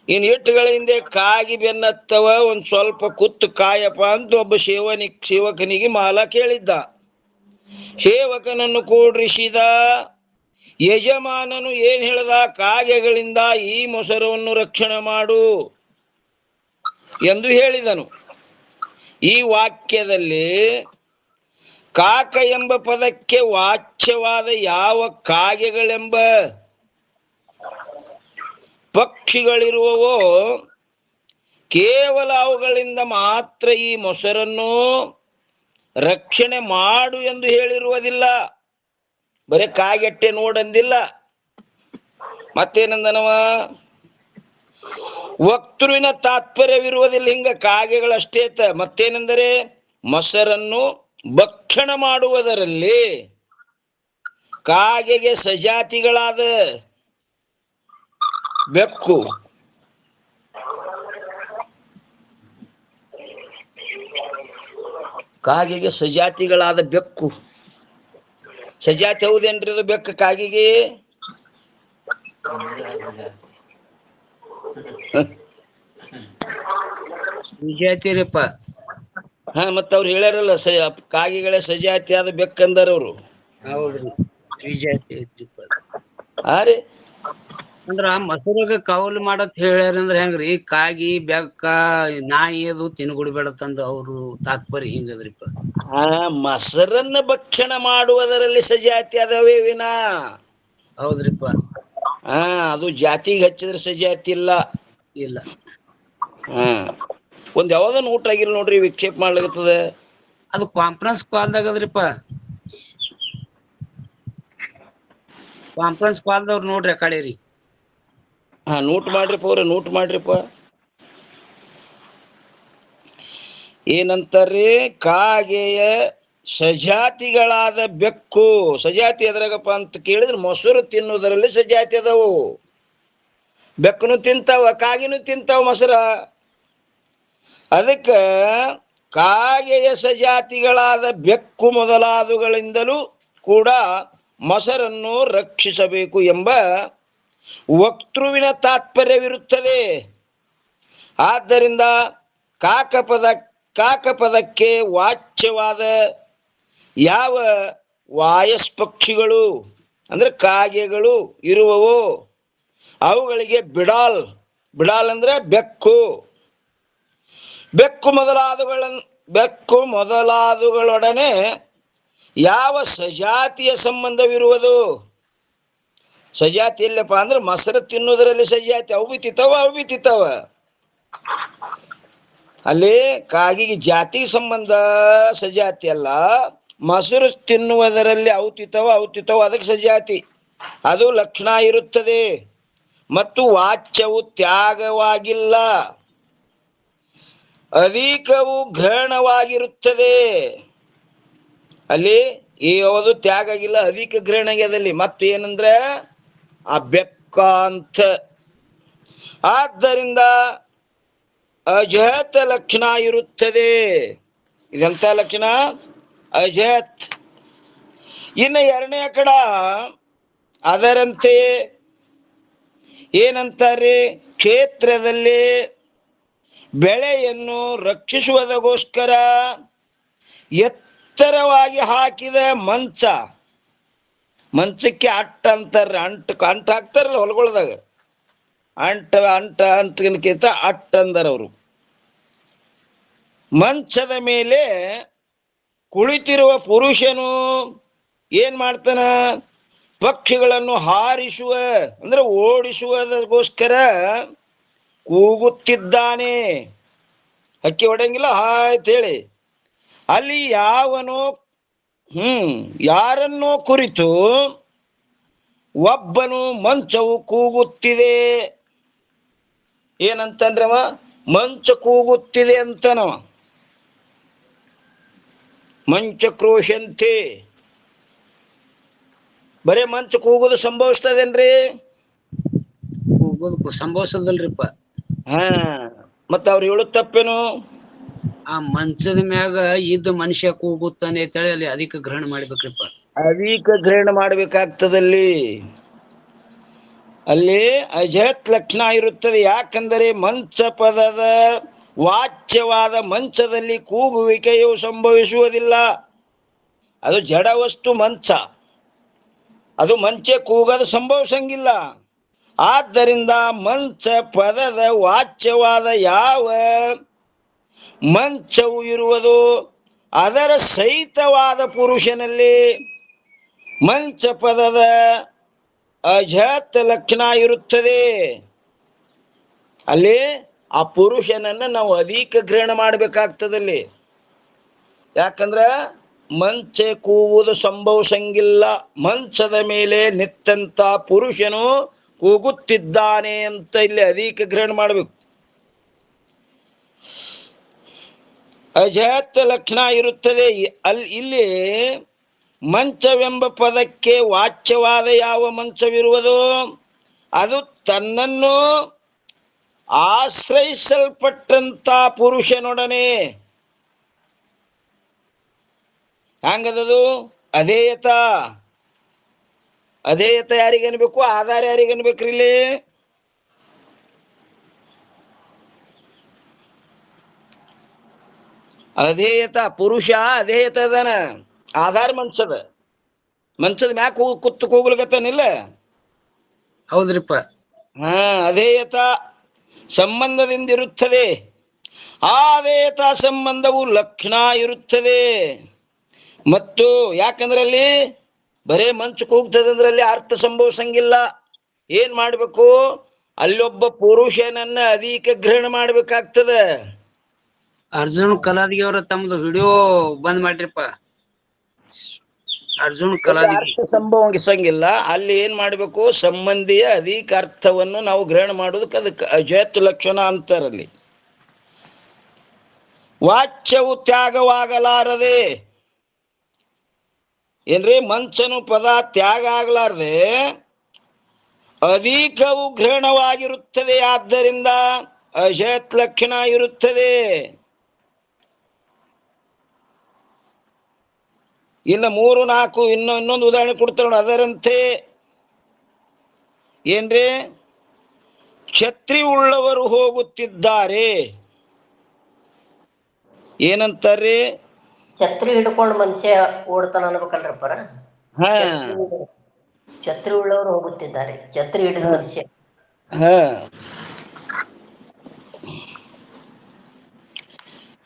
ಇನ್ ಇಟ್ಟುಗಳ ಹಿಂದೆ ಕಾಗಿ ಬೆನ್ನತ್ತವ, ಒಂದ್ ಸ್ವಲ್ಪ ಕುತ್ತು ಕಾಯಪ್ಪ ಅಂತ ಒಬ್ಬ ಸೇವಕನಿಗೆ ಮಾಲ ಕೇಳಿದ್ದ. ಸೇವಕನನ್ನು ಕೂಡ್ರಿಸಿದ ಯಜಮಾನನು ಏನ್ ಹೇಳ್ದ? ಕಾಗೆಗಳಿಂದ ಈ ಮೊಸರವನ್ನು ರಕ್ಷಣೆ ಮಾಡು ಎಂದು ಹೇಳಿದನು. ಈ ವಾಕ್ಯದಲ್ಲಿ ಕಾಕ ಎಂಬ ಪದಕ್ಕೆ ವಾಚ್ಯವಾದ ಯಾವ ಕಾಗೆಗಳೆಂಬ ಪಕ್ಷಿಗಳಿರುವವೋ ಕೇವಲ ಅವುಗಳಿಂದ ಮಾತ್ರ ಈ ಮೊಸರನ್ನು ರಕ್ಷಣೆ ಮಾಡು ಎಂದು ಹೇಳಿರುವುದಿಲ್ಲ. ಬರೀ ಕಾಗೆಟ್ಟೆ ನೋಡಂದಿಲ್ಲ. ಮತ್ತೇನಂದನವ? ವಕ್ತೃವಿನ ತಾತ್ಪರ್ಯವಿರುವುದಿಲ್ಲ. ಹಿಂಗ ಕಾಗೆಗಳಷ್ಟೇ. ಮತ್ತೇನೆಂದರೆ ಮೊಸರನ್ನು ಭಕ್ಷಣ ಮಾಡುವುದರಲ್ಲಿ ಕಾಗೆಗೆ ಸಜಾತಿಗಳಾದ ಬೆಕ್ಕು, ಕಾಗೆಗೆ ಸಜಾತಿಗಳಾದ ಬೆಕ್ಕು, ಸಜಾತಿ ಹೌದೇನ್ರಿ ಅದು ಬೆಕ್ಕು ಕಾಗೆಗೆ? ವಿಜಾತಿರಿಪ್ಪ. ಹಾ, ಮತ್ತ ಅವ್ರು ಹೇಳ್ಯಾರಲ್ಲ ಕಾಗೆಗಳೇ ಸಜಾತಿ ಆದ ಬೆಕ್ಕಂದಾರ ಅವ್ರು. ಹೌದ್ರಿ, ವಿಜಾತಿ ಐತ್ರಿಪ್ಪ. ಹಾ ರೀ. ಅಂದ್ರ ಮೊಸರಾಗ ಕವಲು ಮಾಡತ್ ಹೇಳ್ಯಾರಂದ್ರ ಹೆಂಗ್ರಿ? ಕಾಗಿ ಬೆಕ್ಕ ನಾಯಿ ಅದು ತಿನ್ಗುಡ್ಬೇಡತ್ತಂದ ಅವ್ರು ತಾತ್ಪರ್ಯ ಹಿಂಗದ್ರಿಪ್ಪ. ಹಾ, ಮೊಸರನ್ನ ಭಕ್ಷಣ ಮಾಡುವುದರಲ್ಲಿ ಸಜಾತಿ ಅದಾವೇ ವಿನಾ. ಹೌದ್ರಿಪ್ಪ. ಹಾ, ಅದು ಜಾತಿಗೆ ಹಚ್ಚಿದ್ರೆ ಸಜಾತಿ ಇಲ್ಲ. ಇಲ್ಲ. ಹಾ, ಒಂದ್ ಯಾವ್ದನ್ ಊಟ ಆಗಿಲ್ಲ ನೋಡ್ರಿ, ವಿಕ್ಷೇಪ ಮಾಡ್ಲಿಕ್ಕತ್ತದ. ಅದು ಕಾನ್ಫರೆನ್ಸ್ ಕಾಲ್ದಾಗ ಅದ್ರಿಪ್ಪ. ಕಾನ್ಫರೆನ್ಸ್ ಕಾಲ್ದವ್ರು ನೋಡ್ರಿ ಆ ಕಡೆ ರೀ. ಹಾ, ನೋಟ್ ಮಾಡ್ರಿಪ್ಪ ಅವ್ರ, ನೋಟ್ ಮಾಡ್ರಿಪ್ಪ. ಏನಂತಾರ್ರಿ? ಕಾಗೆಯ ಸಜಾತಿಗಳಾದ ಬೆಕ್ಕು. ಸಜಾತಿ ಎದ್ರಾಗಪ್ಪ ಅಂತ ಕೇಳಿದ್ರೆ ಮೊಸರು ತಿನ್ನುವುದರಲ್ಲಿ ಸಜಾತಿ ಅದಾವು. ಬೆಕ್ಕನು ತಿಂತಾವ, ಕಾಗಿನೂ ತಿಂತಾವ ಮೊಸರ. ಅದಕ್ಕ ಕಾಗೆಯ ಸಜಾತಿಗಳಾದ ಬೆಕ್ಕು ಮೊದಲಾದವುಗಳಿಂದಲೂ ಕೂಡ ಮೊಸರನ್ನು ರಕ್ಷಿಸಬೇಕು ಎಂಬ ವಕ್ತೃವಿನ ತಾತ್ಪರ್ಯವಿರುತ್ತದೆ. ಆದ್ದರಿಂದ ಕಾಕಪದಕ್ಕೆ ವಾಚ್ಯವಾದ ಯಾವ ವಾಯಸ್ಪಕ್ಷಿಗಳು ಅಂದ್ರೆ ಕಾಗೆಗಳು ಇರುವವೋ ಅವುಗಳಿಗೆ ಬಿಡಾಲ್ ಅಂದ್ರೆ ಬೆಕ್ಕು ಮೊದಲಾದವುಗಳೊಡನೆ ಯಾವ ಸಜಾತಿಯ ಸಂಬಂಧವಿರುವುದು? ಸಜಾತಿ ಇಲ್ಲಪ್ಪ ಅಂದ್ರೆ ಮೊಸರು ತಿನ್ನುವುದರಲ್ಲಿ ಸಜಾತಿ. ಅವು ಬಿ ತಿಂತಾವ. ಅಲ್ಲಿ ಕಾಗಿಗೆ ಜಾತಿ ಸಂಬಂಧ ಸಜಾತಿ ಅಲ್ಲ, ಮೊಸರು ತಿನ್ನುವುದರಲ್ಲಿ ಅವು ತಿಂತಾವ, ಅದಕ್ಕೆ ಸಜಾತಿ. ಅದು ಲಕ್ಷಣ ಇರುತ್ತದೆ ಮತ್ತು ವಾಚ್ಯವು ತ್ಯಾಗವಾಗಿಲ್ಲ, ಅಧಿಕವು ಗ್ರಹಣವಾಗಿರುತ್ತದೆ. ಅಲ್ಲಿ ಯಾವುದು ತ್ಯಾಗ ಆಗಿಲ್ಲ, ಅಧಿಕ ಗ್ರಹಣ ಆಗ್ಯದಲ್ಲಿ. ಮತ್ತೇನಂದ್ರೆ ಆ ಬೆಕ್ಕ ಅಂತ. ಆದ್ದರಿಂದ ಅಜಹತ್ ಲಕ್ಷಣ ಇರುತ್ತದೆ. ಇದೆಂತ ಲಕ್ಷಣ? ಅಜಹತ್. ಇನ್ನು ಎರಡನೇ ಕಡ ಅದರಂತೆ ಏನಂತಾರೆ? ಕ್ಷೇತ್ರದಲ್ಲಿ ಬೆಳೆಯನ್ನು ರಕ್ಷಿಸುವುದಕ್ಕೋಸ್ಕರ ಎತ್ತರವಾಗಿ ಹಾಕಿದ ಮಂಚಕ್ಕೆ ಅಟ್ಟ ಅಂತಾರ. ಅಂಟ ಹಾಕ್ತಾರಲ್ಲ ಹೊಲಗೊಳದಾಗ, ಅಂತಕ್ಕಿಂತ ಅಟ್ಟ ಅಂದಾರ ಅವರು. ಮಂಚದ ಮೇಲೆ ಕುಳಿತಿರುವ ಪುರುಷನು ಏನ್ ಮಾಡ್ತಾನ? ಪಕ್ಷಿಗಳನ್ನು ಹಾರಿಸುವ ಅಂದ್ರೆ ಓಡಿಸುವುದಕ್ಕೋಸ್ಕರ ಕೂಗುತ್ತಿದ್ದಾನೆ. ಹಕ್ಕಿ ಹೊಡೆಯಂಗಿಲ್ಲ ಹಾಯ್ತ ಹೇಳಿ. ಅಲ್ಲಿ ಯಾರನ್ನೋ ಕುರಿತು ಒಬ್ಬನು ಮಂಚವು ಕೂಗುತ್ತಿದೆ. ಏನಂತಂದ್ರವ? ಮಂಚ ಕೂಗುತ್ತಿದೆ ಅಂತನವ. ಮಂಚ ಕ್ರೋಶಂತೆ. ಬರೇ ಮಂಚ ಕೂಗುದು ಸಂಭವಿಸ್ತದೇನ್ರಿ? ಕೂಗೋದು ಸಂಭವಿಸದಲ್ರಿಪ್ಪ. ಹಾ, ಮತ್ತ ಅವ್ರು ಹೇಳುದ್ ತಪ್ಪೇನು? ಆ ಮಂಚದ ಮ್ಯಾಗ ಇದ್ದ ಮನುಷ್ಯ ಕೂಗುತ್ತಾನೆ ಅಂತೇಳಿ ಅಲ್ಲಿ ಅಧಿಕ ಗ್ರಹಣ ಮಾಡ್ಬೇಕ್ರಿಪ್ಪ. ಅಧಿಕ ಗ್ರಹಣ ಮಾಡ್ಬೇಕಾಗ್ತದಲ್ಲಿ. ಅಲ್ಲಿ ಅಜಹತ್ ಲಕ್ಷಣ ಇರುತ್ತದೆ. ಯಾಕಂದರೆ ಮಂಚ ಪದದ ವಾಚ್ಯವಾದ ಮಂಚದಲ್ಲಿ ಕೂಗುವಿಕೆಯು ಸಂಭವಿಸುವುದಿಲ್ಲ. ಅದು ಜಡ ವಸ್ತು ಮಂಚ. ಅದು ಮಂಚೆ ಕೂಗದು ಸಂಭವಿಸಂಗಿಲ್ಲ. ಆದ್ದರಿಂದ ಮಂಚ ಪದದ ವಾಚ್ಯವಾದ ಯಾವ ಮಂಚವು ಇರುವುದು ಅದರ ಸಹಿತವಾದ ಪುರುಷನಲ್ಲಿ ಮಂಚ ಪದದ ಅಜತ್ ಲಕ್ಷಣ ಇರುತ್ತದೆ. ಅಲ್ಲಿ ಆ ಪುರುಷನನ್ನ ನಾವು ಅಧಿಕ ಗ್ರಹಣ ಮಾಡಬೇಕಾಗ್ತದಲ್ಲಿ. ಯಾಕಂದ್ರ ಮಂಚೆ ಕೂಗುವುದು ಸಂಭವಿಸಂಗಿಲ್ಲ. ಮಂಚದ ಮೇಲೆ ನಿತ್ತಂತ ಪುರುಷನು ಕೂಗುತ್ತಿದ್ದಾನೆ ಅಂತ ಇಲ್ಲಿ ಅಧಿಕ ಗ್ರಹಣ ಮಾಡಬೇಕು. ಅಜತ್ ಲಕ್ಷಣ ಇರುತ್ತದೆ. ಇಲ್ಲಿ ಮಂಚವೆಂಬ ಪದಕ್ಕೆ ವಾಚ್ಯವಾದ ಯಾವ ಮಂಚವಿರುವುದೋ ಅದು ತನ್ನನ್ನು ಆಶ್ರಯಿಸಲ್ಪಟ್ಟಂತ ಪುರುಷನೊಡನೆ. ಹಂಗದದು ಅಧೇಯತ. ಅಧೇಯತ ಯಾರಿಗೆ ಅನ್ಬೇಕು? ಆಧಾರ ಯಾರಿಗೆ ಅನ್ಬೇಕ್ರಿ ಇಲ್ಲಿ? ಅಧೇಯತ ಪುರುಷ ಅಧೇಯತ ಅದಾನ. ಆಧಾರ ಮಂಚದ ಮ್ಯಾಕ್ ಕುತ್ತು ಕೂಗ್ಲಿಕತ್ತಾನಿಲ್ಲ. ಹೌದ್ರಿಪ್ಪ. ಅಧೇಯತ ಸಂಬಂಧದಿಂದ ಇರುತ್ತದೆ. ಆ ಅಧೇಯತ ಸಂಬಂಧವು ಲಕ್ಷಣ ಇರುತ್ತದೆ. ಮತ್ತು ಯಾಕಂದ್ರೆ ಅಲ್ಲಿ ಬರೇ ಮಂಚು ಕೂಗ್ತದಂದ್ರೆ ಅಲ್ಲಿ ಅರ್ಥ ಸಂಭವಿಸಂಗಿಲ್ಲ. ಏನ್ ಮಾಡ್ಬೇಕು? ಅಲ್ಲೊಬ್ಬ ಪುರುಷನನ್ನ ಅಧಿಕ ಗ್ರಹಣ ಮಾಡ್ಬೇಕಾಗ್ತದ. ಅರ್ಜುನ್ ಕಲಾದಿಗೆ ಅವರ ತಮ್ಮದು ವಿಡಿಯೋ ಬಂದ್ ಮಾಡ್ರಿಪ್ಪ. ಅರ್ಜುನ್ ಕಲಾದಿಗೆ ಅರ್ಥ ಸಂಭವಿಸಂಗಿಲ್ಲ. ಅಲ್ಲಿ ಏನ್ ಮಾಡ್ಬೇಕು? ಸಂಬಂಧಿಯ ಅಧಿಕ ಅರ್ಥವನ್ನು ನಾವು ಗ್ರಹಣ ಮಾಡೋದಕ್ಕೆ ಅದಕ್ಕೆ ಅಜತ್ ಲಕ್ಷಣ ಅಂತಾರಲ್ಲಿ. ವಾಚ್ಯವು ತ್ಯಾಗವಾಗಲಾರದೆ. ಏನ್ರಿ? ಮಂಚನು ಪದ ತ್ಯಾಗ ಆಗಲಾರದೆ ಅಧಿಕವು ಗ್ರಹಣವಾಗಿರುತ್ತದೆ. ಆದ್ದರಿಂದ ಅಜತ್ ಲಕ್ಷಣ ಇರುತ್ತದೆ. ಇನ್ನು 3, 4 ಇನ್ನೊಂದು ಉದಾಹರಣೆ ಕೊಡ್ತಾರ ನೋಡಿ. ಅದರಂತೆ ಏನ್ರಿ? ಛತ್ರಿ ಉಳ್ಳವರು ಹೋಗುತ್ತಿದ್ದಾರೆ. ಏನಂತಾರ್ರಿ? ಛತ್ರಿ ಹಿಡ್ಕೊಂಡು ಮನುಷ್ಯ ಓಡ್ತಾನ ಅನ್ಬೇಕಲ್ರಪ್ಪರ. ಛತ್ರಿ ಉಳ್ಳವರು ಹೋಗುತ್ತಿದ್ದಾರೆ. ಛತ್ರಿ ಹಿಡಿದ ಮನುಷ್ಯ.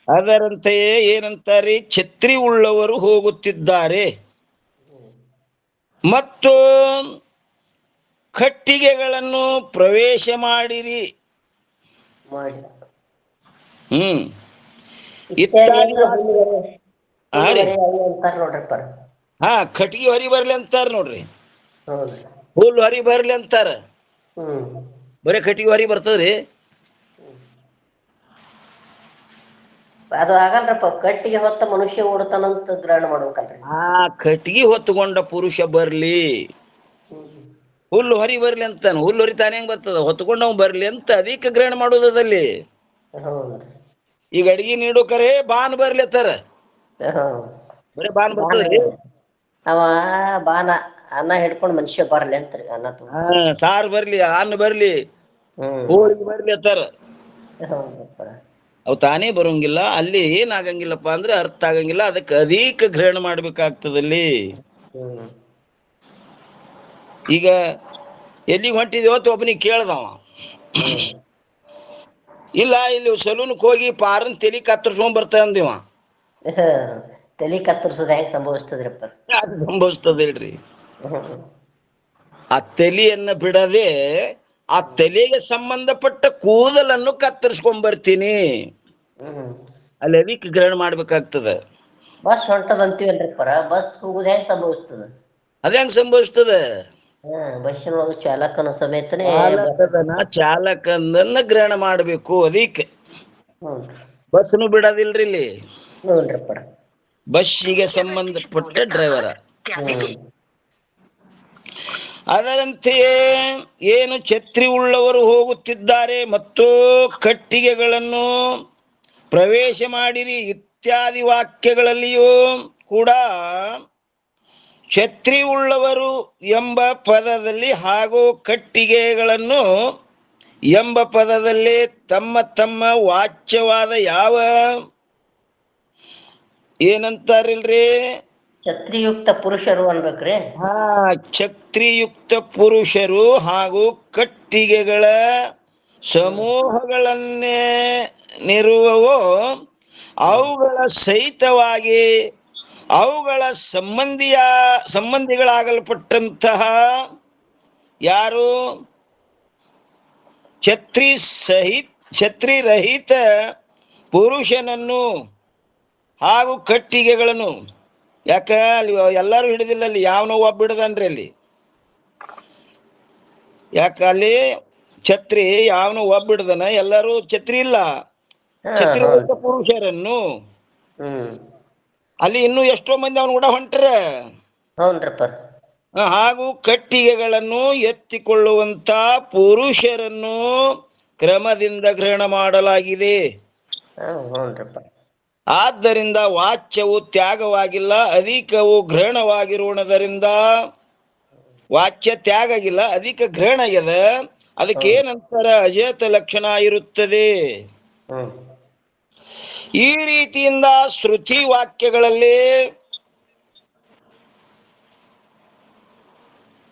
ಅದರಂತೆಯೇ ಏನಂತಾರೆ? ಛತ್ರಿ ಉಳ್ಳವರು ಹೋಗುತ್ತಿದ್ದಾರೆ ಮತ್ತು ಕಟ್ಟಿಗೆಗಳನ್ನು ಪ್ರವೇಶ ಮಾಡಿರಿ. ಕಟ್ಟಿಗೆ ಹೊರಿ ಬರ್ಲಿ ಅಂತಾರ ನೋಡ್ರಿ. ಹುಲ್ಲು ಹೊರಿ ಬರ್ಲಿ ಅಂತಾರ. ಬರೀ ಕಟ್ಟಿಗೆ ಹೊರಿ ಬರ್ತದ್ರಿ? ಅದು ಆಗಲ್ರಪ್ಪ. ಕಟ್ಟಿಗೆ ಹೊತ್ತ ಮನುಷ್ಯ ಓಡ್ತಾನಂತ ಗ್ರಹಣ ಮಾಡ್ಬೇಕಲ್ರಿ. ಕಟ್ಟಿಗೆ ಹೊತ್ತುಕೊಂಡ ಪುರುಷ ಬರ್ಲಿ, ಹುಲ್ಲು ಹೊರಿ ಬರ್ಲಿ ಅಂತಾನ. ಹುಲ್ಲು ಹೊರಿ ತಾನೇ ಹೆಂಗ್ ಬರ್ತದ? ಹೊತ್ಕೊಂಡವ್ ಬರ್ಲಿ ಅಂತ ಅಧಿಕ ಗ್ರಹಣ ಮಾಡೋದಲ್ಲಿ. ಈಗ ಅಡಿಗೆ ನೀಡೋ ಕರೆ ಬಾನ್ ಬರ್ಲಿ ಅಂತಾರ. ಬರೀ ಬಾನ್ ಬರ್ತದ್ರಿ? ಅವ ಬಾನ ಅನ್ನ ಹಿಡ್ಕೊಂಡ್ ಮನುಷ್ಯ ಬರ್ಲಿ ಅಂತ್ರಿ. ಅನ್ನ ಸಾರು ಬರ್ಲಿ, ಅನ್ನ ಬರ್ಲಿ, ಹೋಳಿಗೆ ಬರ್ಲಿ ಅಂತಾರ. ಅವು ತಾನೇ ಬರೋಂಗಿಲ್ಲ. ಅಲ್ಲಿ ಏನಾಗಂಗಿಲ್ಲಪ್ಪ ಅಂದ್ರೆ ಅರ್ಥ ಆಗಂಗಿಲ್ಲ. ಅದಕ್ಕೆ ಅಧಿಕ ಗ್ರಹಣ ಮಾಡ್ಬೇಕಾಗ್ತದಲ್ಲಿ. ಈಗ ಎಲ್ಲಿಗೆ ಹೊಂಟಿದೇವ ಅಂತ ಒಬ್ಬನಿಗೆ ಕೇಳ್ದವ. ಇಲ್ಲ, ಇಲ್ಲಿ ಸಲೂನ್ಕ್ ಹೋಗಿ ಪಾರನ್ ತಲಿ ಕತ್ತರ್ಸ್ಕೊಂಡ್ ಬರ್ತಾ ಅಂದಿವ. ತಲಿ ಕತ್ತರಿಸೋದು ಹೆಂಗ್ ಸಂಭವಿಸ್ತದ್ರಪ್ಪ? ಅದು ಸಂಭವಿಸ್ತದ ಹೇಳ್ರಿ. ಆ ತಲಿಯನ್ನ ಬಿಡದೆ ಆ ತಲೆಗೆ ಸಂಬಂಧಪಟ್ಟ ಕೂದಲನ್ನು ಕತ್ತರಿಸ್ಕೊಂಡ್ ಬರ್ತೀನಿ. ಅಲ್ಲಿ ಅಧಿಕ ಗ್ರಹಣ ಮಾಡ್ಬೇಕಾಗ್ತದ. ಬಸ್ ಹೊಂಟದಂತೀವಲ್ರಿ ಪರ. ಬಸ್ ಹೋಗುದು ಹೆಂಗ್ ಸಂಭವಿಸ್ತದ? ಅದ ಹೆಂಗ್ ಸಂಭವಿಸ್ತದ? ಬಸ್ಸಿನೊಳಗ ಚಾಲಕನ ಸಮೇತನೇ ಚಾಲಕನನ್ನ ಗ್ರಹಣ ಮಾಡ್ಬೇಕು. ಅದಕ್ಕೆ ಬಸ್ನು ಬಿಡೋದಿಲ್ರಿ ಇಲ್ಲಿ. ಬಸ್ಸಿಗೆ ಸಂಬಂಧಪಟ್ಟ ಡ್ರೈವರ. ಅದರಂತೆಯೇ ಏನು ಛತ್ರಿ ಉಳ್ಳವರು ಹೋಗುತ್ತಿದ್ದಾರೆ ಮತ್ತು ಕಟ್ಟಿಗೆಗಳನ್ನು ಪ್ರವೇಶ ಮಾಡಿರಿ ಇತ್ಯಾದಿ ವಾಕ್ಯಗಳಲ್ಲಿಯೂ ಕೂಡ ಛತ್ರಿ ಉಳ್ಳವರು ಎಂಬ ಪದದಲ್ಲಿ ಹಾಗೂ ಕಟ್ಟಿಗೆಗಳನ್ನು ಎಂಬ ಪದದಲ್ಲಿ ತಮ್ಮ ತಮ್ಮ ವಾಚ್ಯವಾದ ಯಾವ ಏನಂತಾರಿಲ್ರಿ? ಛತ್ರಿಯುಕ್ತ ಪುರುಷರು ಅನ್ಬೇಕ್ರಿ. ಛತ್ರಿಯುಕ್ತ ಪುರುಷರು ಹಾಗೂ ಕಟ್ಟಿಗೆಗಳ ಸಮೂಹಗಳನ್ನೇ ನಿರುವವೋ ಅವುಗಳ ಸಹಿತವಾಗಿ ಅವುಗಳ ಸಂಬಂಧಿಗಳಾಗಲ್ಪಟ್ಟಂತಹ ಯಾರು ಛತ್ರಿ ರಹಿತ ಪುರುಷನನ್ನು ಹಾಗೂ ಕಟ್ಟಿಗೆಗಳನ್ನು, ಯಾಕ ಅಲ್ಲಿ ಎಲ್ಲರೂ ಹಿಡಿದಿಲ್ಲ, ಅಲ್ಲಿ ಯಾವನೋ ಒಬ್ಬ ಹಿಡ್ದನ್ರಿ ಅಲ್ಲಿ. ಯಾಕ ಅಲ್ಲಿ ಛತ್ರಿ ಯಾವನೋ ಒಬ್ಬ ಹಿಡ್ದನ, ಎಲ್ಲರೂ ಛತ್ರಿ ಇಲ್ಲ. ಛತ್ರಿ ರಹಿತ ಪುರುಷರನ್ನು ಅಲ್ಲಿ ಇನ್ನೂ ಎಷ್ಟೋ ಮಂದಿ ಅವನು ಕೂಡ ಹೊಂಟ್ರ. ಹಾಗೂ ಕಟ್ಟಿಗೆಗಳನ್ನು ಎತ್ತಿಕೊಳ್ಳುವಂತ ಪುರುಷರನ್ನು ಕ್ರಮದಿಂದ ಗ್ರಹಣ ಮಾಡಲಾಗಿದೆ. ಆದ್ದರಿಂದ ವಾಚ್ಯವು ತ್ಯಾಗವಾಗಿಲ್ಲ, ಅಧಿಕವು ಗ್ರಹಣವಾಗಿರುವುದರಿಂದ ವಾಚ್ಯ ತ್ಯಾಗ ಆಗಿಲ್ಲ, ಅಧಿಕ ಗ್ರಹಣ ಆಗ್ಯದ. ಅದಕ್ಕೆ ಏನಂತಾರ? ಅಜೇತ ಲಕ್ಷಣ ಇರುತ್ತದೆ. ಈ ರೀತಿಯಿಂದ ಶ್ರುತಿ ವಾಕ್ಯಗಳಲ್ಲಿ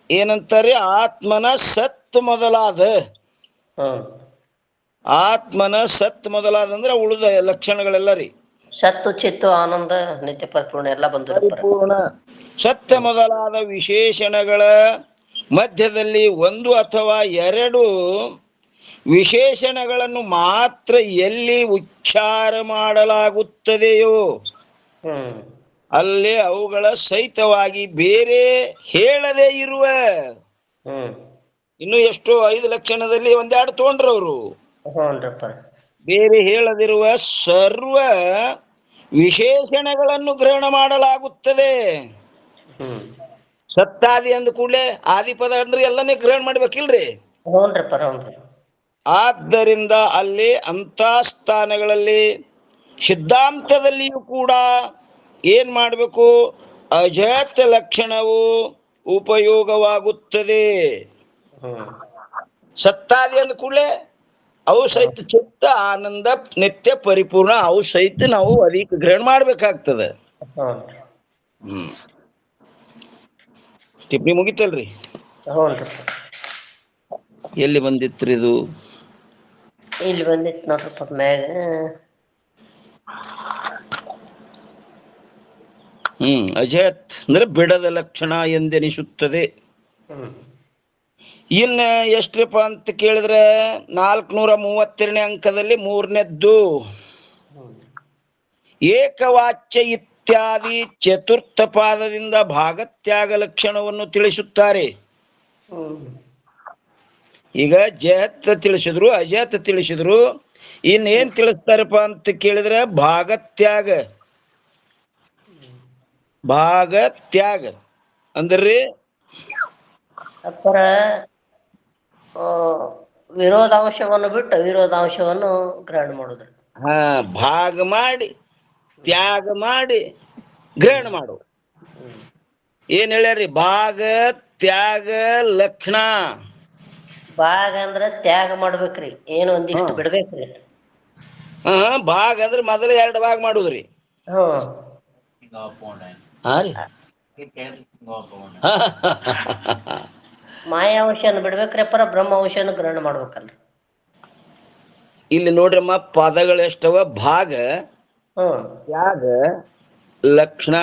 ಏನಂತಾರೆ? ಆತ್ಮನ ಸತ್ ಮೊದಲಾದ ಅಂದ್ರೆ ಉಳಿದ ಲಕ್ಷಣಗಳೆಲ್ಲ ರೀ. ಸತ್ತು ಚಿತ್ತು ಆನಂದ ನಿತ್ಯ ಪರಿಪೂರ್ಣ ಎಲ್ಲ ಪರಿಪೂರ್ಣ ಸತ್ಯ ಮೊದಲಾದ ವಿಶೇಷಣಗಳ ಮಧ್ಯದಲ್ಲಿ ಒಂದು ಅಥವಾ ಎರಡು ವಿಶೇಷಣಗಳನ್ನು ಮಾತ್ರ ಎಲ್ಲಿ ಉಚ್ಚಾರ ಮಾಡಲಾಗುತ್ತದೆಯೋ ಅಲ್ಲಿ ಅವುಗಳ ಸಹಿತವಾಗಿ ಬೇರೆ ಹೇಳದೇ ಇರುವ ಇನ್ನು ಎಷ್ಟೋ 5 ಲಕ್ಷಣದಲ್ಲಿ ಒಂದೆರಡು ತಗೊಂಡ್ರವ್ರು. ಬೇರೆ ಹೇಳದಿರುವ ಸರ್ವ ವಿಶೇಷಣಗಳನ್ನು ಗ್ರಹಣ ಮಾಡಲಾಗುತ್ತದೆ. ಸತ್ತಾದಿ ಅಂದ ಕೂಡಲೇ ಆದಿಪದ ಅಂದ್ರೆ ಎಲ್ಲನೇ ಗ್ರಹಣ ಮಾಡ್ಬೇಕಿಲ್ರಿ? ಆದ್ದರಿಂದ ಅಲ್ಲಿ ಅಂತ ಸ್ಥಾನಗಳಲ್ಲಿ ಸಿದ್ಧಾಂತದಲ್ಲಿಯೂ ಕೂಡ ಏನ್ ಮಾಡಬೇಕು? ಅಜಾತ ಲಕ್ಷಣವು ಉಪಯೋಗವಾಗುತ್ತದೆ. ಸತ್ತಾದಿ ಅಂದ ಕೂಡಲೇ ಅವು ಸಹಿತ ಚಿತ್ತ ಆನಂದ ನಿತ್ಯ ಪರಿಪೂರ್ಣ ಅವು ಸಹಿತ ನಾವು ಅದಕ್ಕೆ ಗ್ರಹಣ ಮಾಡ್ಬೇಕಾಗ್ತದೆ. ಟಿಪ್ಪಣಿ ಮುಗಿತಲ್ರಿ? ಎಲ್ಲಿ ಬಂದಿತ್ರಿ ಇದು? ಇಲ್ಲಿ ಬಂದಿತ್ತು ನೋಡ್ರಪ್ಪ ಮ್ಯಾಗ. ಅಜತ್ ಅಂದ್ರೆ ಬಿಡದ ಲಕ್ಷಣ ಎಂದೆನಿಸುತ್ತದೆ. ಇನ್ನ ಎಷ್ಟ್ರಪ್ಪ ಅಂತ ಕೇಳಿದ್ರೆ 432ನೇ ಅಂಕದಲ್ಲಿ 3ನೇದ್ದು ಏಕವಾಚ್ಯ ಇತ್ಯಾದಿ ಚತುರ್ಥ ಪಾದದಿಂದ ಭಾಗತ್ಯಾಗ ಲಕ್ಷಣವನ್ನು ತಿಳಿಸುತ್ತಾರೆ. ಈಗ ಜಹತ್ ತಿಳಿಸಿದ್ರು, ಅಜತ್ ತಿಳಿಸಿದ್ರು. ಇನ್ನೇನ್ ತಿಳಿಸ್ತಾರಪ್ಪ ಅಂತ ಕೇಳಿದ್ರೆ ಭಾಗತ್ಯಾಗ ಅಂದ್ರಿ ವಿರೋಧಾಂಶವನ್ನು ಬಿಟ್ಟು ವಿರೋಧಾಂಶವನ್ನು ಗ್ರಹಣ ಮಾಡುದು. ಭಾಗ ಮಾಡಿ ತ್ಯಾಗ ಮಾಡಿ ಗ್ರಹಣ ಮಾಡು. ಏನ್ ಹೇಳ್ಯಾರಿ? ಭಾಗ ತ್ಯಾಗ ಲಕ್ಷಣ. ಭಾಗ ಅಂದ್ರ ತ್ಯಾಗ ಮಾಡ್ಬೇಕ್ರಿ, ಏನು ಒಂದಿಷ್ಟು ಬಿಡ್ಬೇಕ್ರಿ. ಭಾಗ ಅಂದ್ರೆ ಮೊದಲ 2 ಭಾಗ ಮಾಡುದ್ರಿ. ಮಾಯಾಂಶನ ಬಿಡ್ಬೇಕ್ರಿ, ಬ್ರಹ್ಮ ಅಂಶನ ಗ್ರಹಣ ಮಾಡ್ಬೇಕಲ್ರಿ. ಇಲ್ಲಿ ನೋಡ್ರಮ್ಮ, ಪದಗಳು ಎಷ್ಟವ? ಭಾಗ, ತ್ಯಾಗ, ಲಕ್ಷಣ.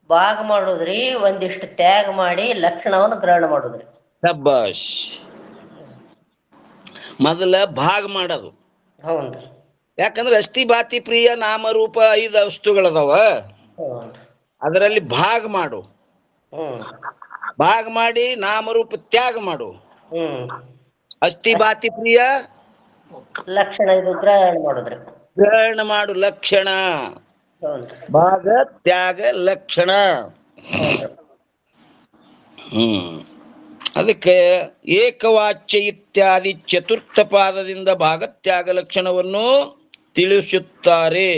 ಭಾಗ ಮಾಡುದ್ರಿ, ಒಂದಿಷ್ಟು ತ್ಯಾಗ ಮಾಡಿ ಲಕ್ಷಣವನ್ನು ಗ್ರಹಣ ಮಾಡುದ್ರಿ. ಶಬ್ಬಾಷ್. ಮೊದಲ ಭಾಗ ಮಾಡೋದು. ಯಾಕಂದ್ರೆ ಅಸ್ಥಿ ಬಾತಿ ಪ್ರಿಯ ನಾಮರೂಪ 5 ವಸ್ತುಗಳದಾವ. ಅದರಲ್ಲಿ ಭಾಗ ಮಾಡು, ಭಾಗ ಮಾಡಿ ನಾಮರೂಪ ತ್ಯಾಗ ಮಾಡು. ಅಸ್ಥಿ ಬಾತಿ ಪ್ರಿಯ ಲಕ್ಷಣ ಇದು ಗ್ರಹಣ ಮಾಡುದ್ರಿ. ಗ್ರಹಣ ಮಾಡು ಲಕ್ಷಣ. ಭಾಗ ತ್ಯಾಗ ಲಕ್ಷಣ. ಅದಕ್ಕೆ ಏಕವಾಚ್ಯ ಇತ್ಯಾದಿ ಚತುರ್ಥ ಪಾದದಿಂದ ಭಾಗತ್ಯಾಗ ಲಕ್ಷಣವನ್ನು ತಿಳಿಸುತ್ತಾರೆ.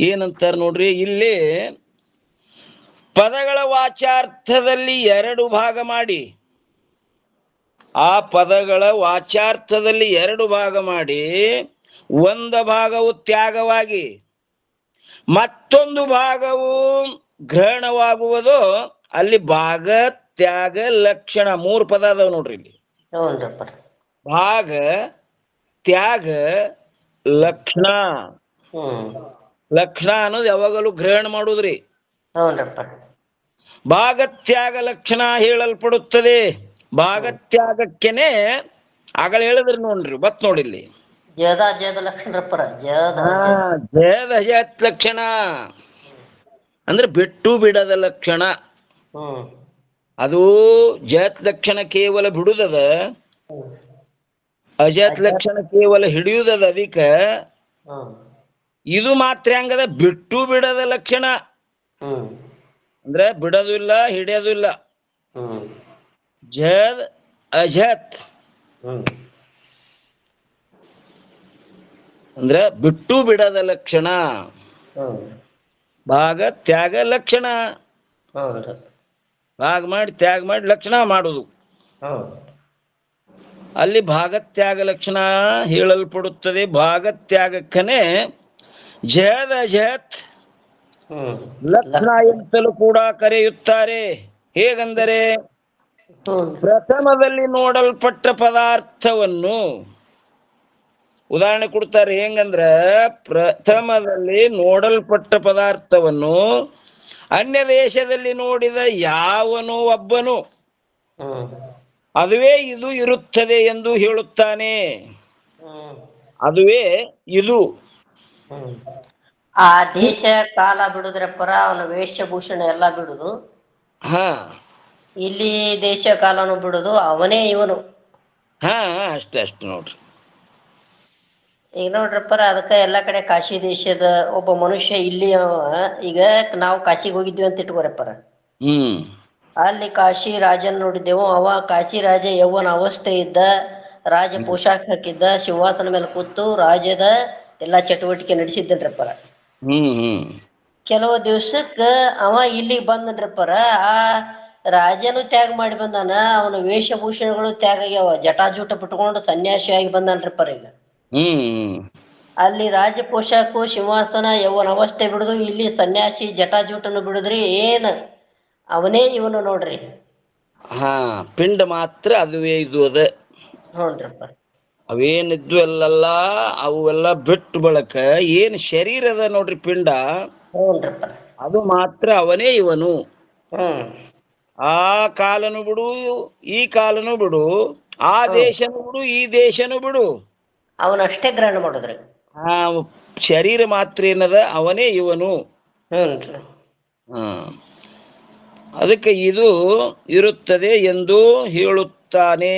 ಏನಂತಾರ ನೋಡ್ರಿ, ಇಲ್ಲಿ ಪದಗಳ ವಾಚಾರ್ಥದಲ್ಲಿ 2 ಭಾಗ ಮಾಡಿ, ಆ ಪದಗಳ ವಾಚಾರ್ಥದಲ್ಲಿ 2 ಭಾಗ ಮಾಡಿ, ಒಂದು ಭಾಗವು ತ್ಯಾಗವಾಗಿ ಮತ್ತೊಂದು ಭಾಗವು ಗ್ರಹಣವಾಗುವುದು. ಅಲ್ಲಿ ಭಾಗ ತ್ಯಾಗ ಲಕ್ಷಣ 3 ಪದ ಅದಾವ ನೋಡ್ರಿ ಇಲ್ಲಿ. ಹ್ಞೂನ್ರಪ್ಪ. ಭಾಗ ತ್ಯಾಗ ಲಕ್ಷಣ. ಲಕ್ಷಣ ಅನ್ನೋದು ಯಾವಾಗಲೂ ಗ್ರಹಣ ಮಾಡುದ್ರಿ. ಹ್ಞೂನ್ರಪ್ಪ. ಭಾಗತ್ಯಾಗ ಲಕ್ಷಣ ಹೇಳಲ್ಪಡುತ್ತದೆ. ಭಾಗತ್ಯಾಗಕ್ಕೆನೆ ಆಗල ಹೇಳಿದ್ರಿ ನೋಡ್ರಿ, ಬತ್ ನೋಡಿಲ್ಲಿ ಜದ ಲಕ್ಷಣರಪ್ಪರ. ಜಯದ ಜಯತ್ ಲಕ್ಷಣ ಅಂದ್ರೆ ಬಿಟ್ಟು ಬಿಡದ ಲಕ್ಷಣ. ಅದು ಜಯತ್ ಲಕ್ಷಣ ಕೇವಲ ಬಿಡುದದ, ಅಜಯತ್ ಲಕ್ಷಣ ಕೇವಲ ಹಿಡಿಯುದದ. ಅದಕ್ಕ ಇದು ಮಾತ್ರ ಹಂಗದ ಬಿಟ್ಟು ಬಿಡದ ಲಕ್ಷಣ ಅಂದ್ರೆ ಬಿಡೋದು ಇಲ್ಲ, ಹಿಡಿಯೋದು ಇಲ್ಲ. ಜಯದ್ ಅಜತ್ ಅಂದ್ರೆ ಬಿಟ್ಟು ಬಿಡದ ಲಕ್ಷಣ. ಭಾಗ ತ್ಯಾಗ ಲಕ್ಷಣ. ಭಾಗ ಮಾಡಿ ತ್ಯಾಗ ಮಾಡಿ ಲಕ್ಷಣ ಮಾಡುದು. ಅಲ್ಲಿ ಭಾಗತ್ಯಾಗ ಲಕ್ಷಣ ಹೇಳಲ್ಪಡುತ್ತದೆ. ಭಾಗತ್ಯಾಗಕ್ಕನೆ ಜಯದ ಅಜತ್ ಲಕ್ಷಣ ಎಂತಲೂ ಕೂಡ ಕರೆಯುತ್ತಾರೆ. ಹೇಗೆಂದರೆ ಪ್ರಥಮದಲ್ಲಿ ನೋಡಲ್ಪಟ್ಟ ಪದಾರ್ಥವನ್ನು ಉದಾಹರಣೆ ಕೊಡ್ತಾರೆ. ಹೆಂಗಂದ್ರ ಪ್ರಥಮದಲ್ಲಿ ನೋಡಲ್ಪಟ್ಟ ಪದಾರ್ಥವನ್ನು ಅನ್ಯ ದೇಶದಲ್ಲಿ ನೋಡಿದ ಯಾವನು ಒಬ್ಬನು ಅದುವೇ ಇದು ಇರುತ್ತದೆ ಎಂದು ಹೇಳುತ್ತಾನೆ. ಅದುವೇ ಇದು. ಆ ದೇಶ ಕಾಲ ಬಿಡುದ್ರಪ್ಪರ, ಅವನ ವೇಷಭೂಷಣ ಎಲ್ಲಾ ಬಿಡುದು. ಇಲ್ಲಿ ದೇಶ ಕಾಲನು ಬಿಡುದು, ಅವನೇ ಇವನು. ಅಷ್ಟೇ ನೋಡ್ರಿ. ಈಗ ನೋಡ್ರಪ್ಪರ, ಅದಕ್ಕ ಎಲ್ಲಾ ಕಡೆ ಕಾಶಿ ದೇಶದ ಒಬ್ಬ ಮನುಷ್ಯ ಇಲ್ಲಿ ಈಗ ನಾವು ಕಾಶಿಗೆ ಹೋಗಿದ್ವಿ ಅಂತ ಇಟ್ಕೋರಪ್ಪರ. ಅಲ್ಲಿ ಕಾಶಿ ರಾಜನ್ ನೋಡಿದ್ದೆವು. ಅವ ಕಾಶಿ ರಾಜ ಯೌವನ ಅವಸ್ಥೆ ಇದ್ದ, ರಾಜ ಪೋಷಾಕ ಹಾಕಿದ್ದ, ಸಿಂಹಾಸನ ಮೇಲೆ ಕೂತು ರಾಜ್ಯದ ಎಲ್ಲಾ ಚಟುವಟಿಕೆ ನಡೆಸಿದ್ದನ್ರಪ್ಪರ. ಕೆಲವು ದಿವ್ಸಕ್ಕ ಅವ ಇಲ್ಲಿಗೆ ಬಂದನ್ರಪ್ಪರ. ಆ ರಾಜನು ತ್ಯಾಗ ಮಾಡಿ ಬಂದಾನ, ಅವನ ವೇಷಭೂಷಣಗಳು ತ್ಯಾಗ ಆಗ್ಯಾವ. ಜಟಾಜೂಟ ಬಿಟ್ಕೊಂಡು ಸನ್ಯಾಸಿಯಾಗಿ ಬಂದಾನ್ರಪ್ಪರ. ಈಗ ಅಲ್ಲಿ ರಾಜ ಪೋಷಾಕು, ಸಿಂಹಾಸನ, ಯೌವನ ಅವಸ್ಥೆ ಬಿಡುದು, ಇಲ್ಲಿ ಸನ್ಯಾಸಿ ಜಟಾಜೂಟನ್ನು ಬಿಡುದ್ರಿ. ಏನ್ ಅವನೇ ಇವನು ನೋಡ್ರಿ. ಪಿಂಡ ಮಾತ್ರ ಅದುವೇ ಇದು ಅದ. ಹ್ಞೂನ್ರಪ್ಪ. ಅವೇನಿದ್ವು ಅಲ್ಲಲ್ಲ ಅವೆಲ್ಲ ಬಿಟ್ಟು ಬಳಕ ಏನ್ ಶರೀರ ಅದ ನೋಡ್ರಿ ಪಿಂಡ, ಅದು ಮಾತ್ರ ಅವನೇ ಇವನು. ಆ ಕಾಲನು ಬಿಡು, ಈ ಕಾಲನು ಬಿಡು, ಆ ದೇಶನು ಬಿಡು, ಈ ದೇಶನು ಬಿಡು, ಅವನಷ್ಟೇ ಗ್ರಹಣ ಮಾಡುದ್ರಿ. ಶರೀರ ಮಾತ್ರ ಏನದ ಅವನೇ ಇವನು. ಅದಕ್ಕೆ ಇದು ಇರುತ್ತದೆ ಎಂದು ಹೇಳುತ್ತಾನೆ.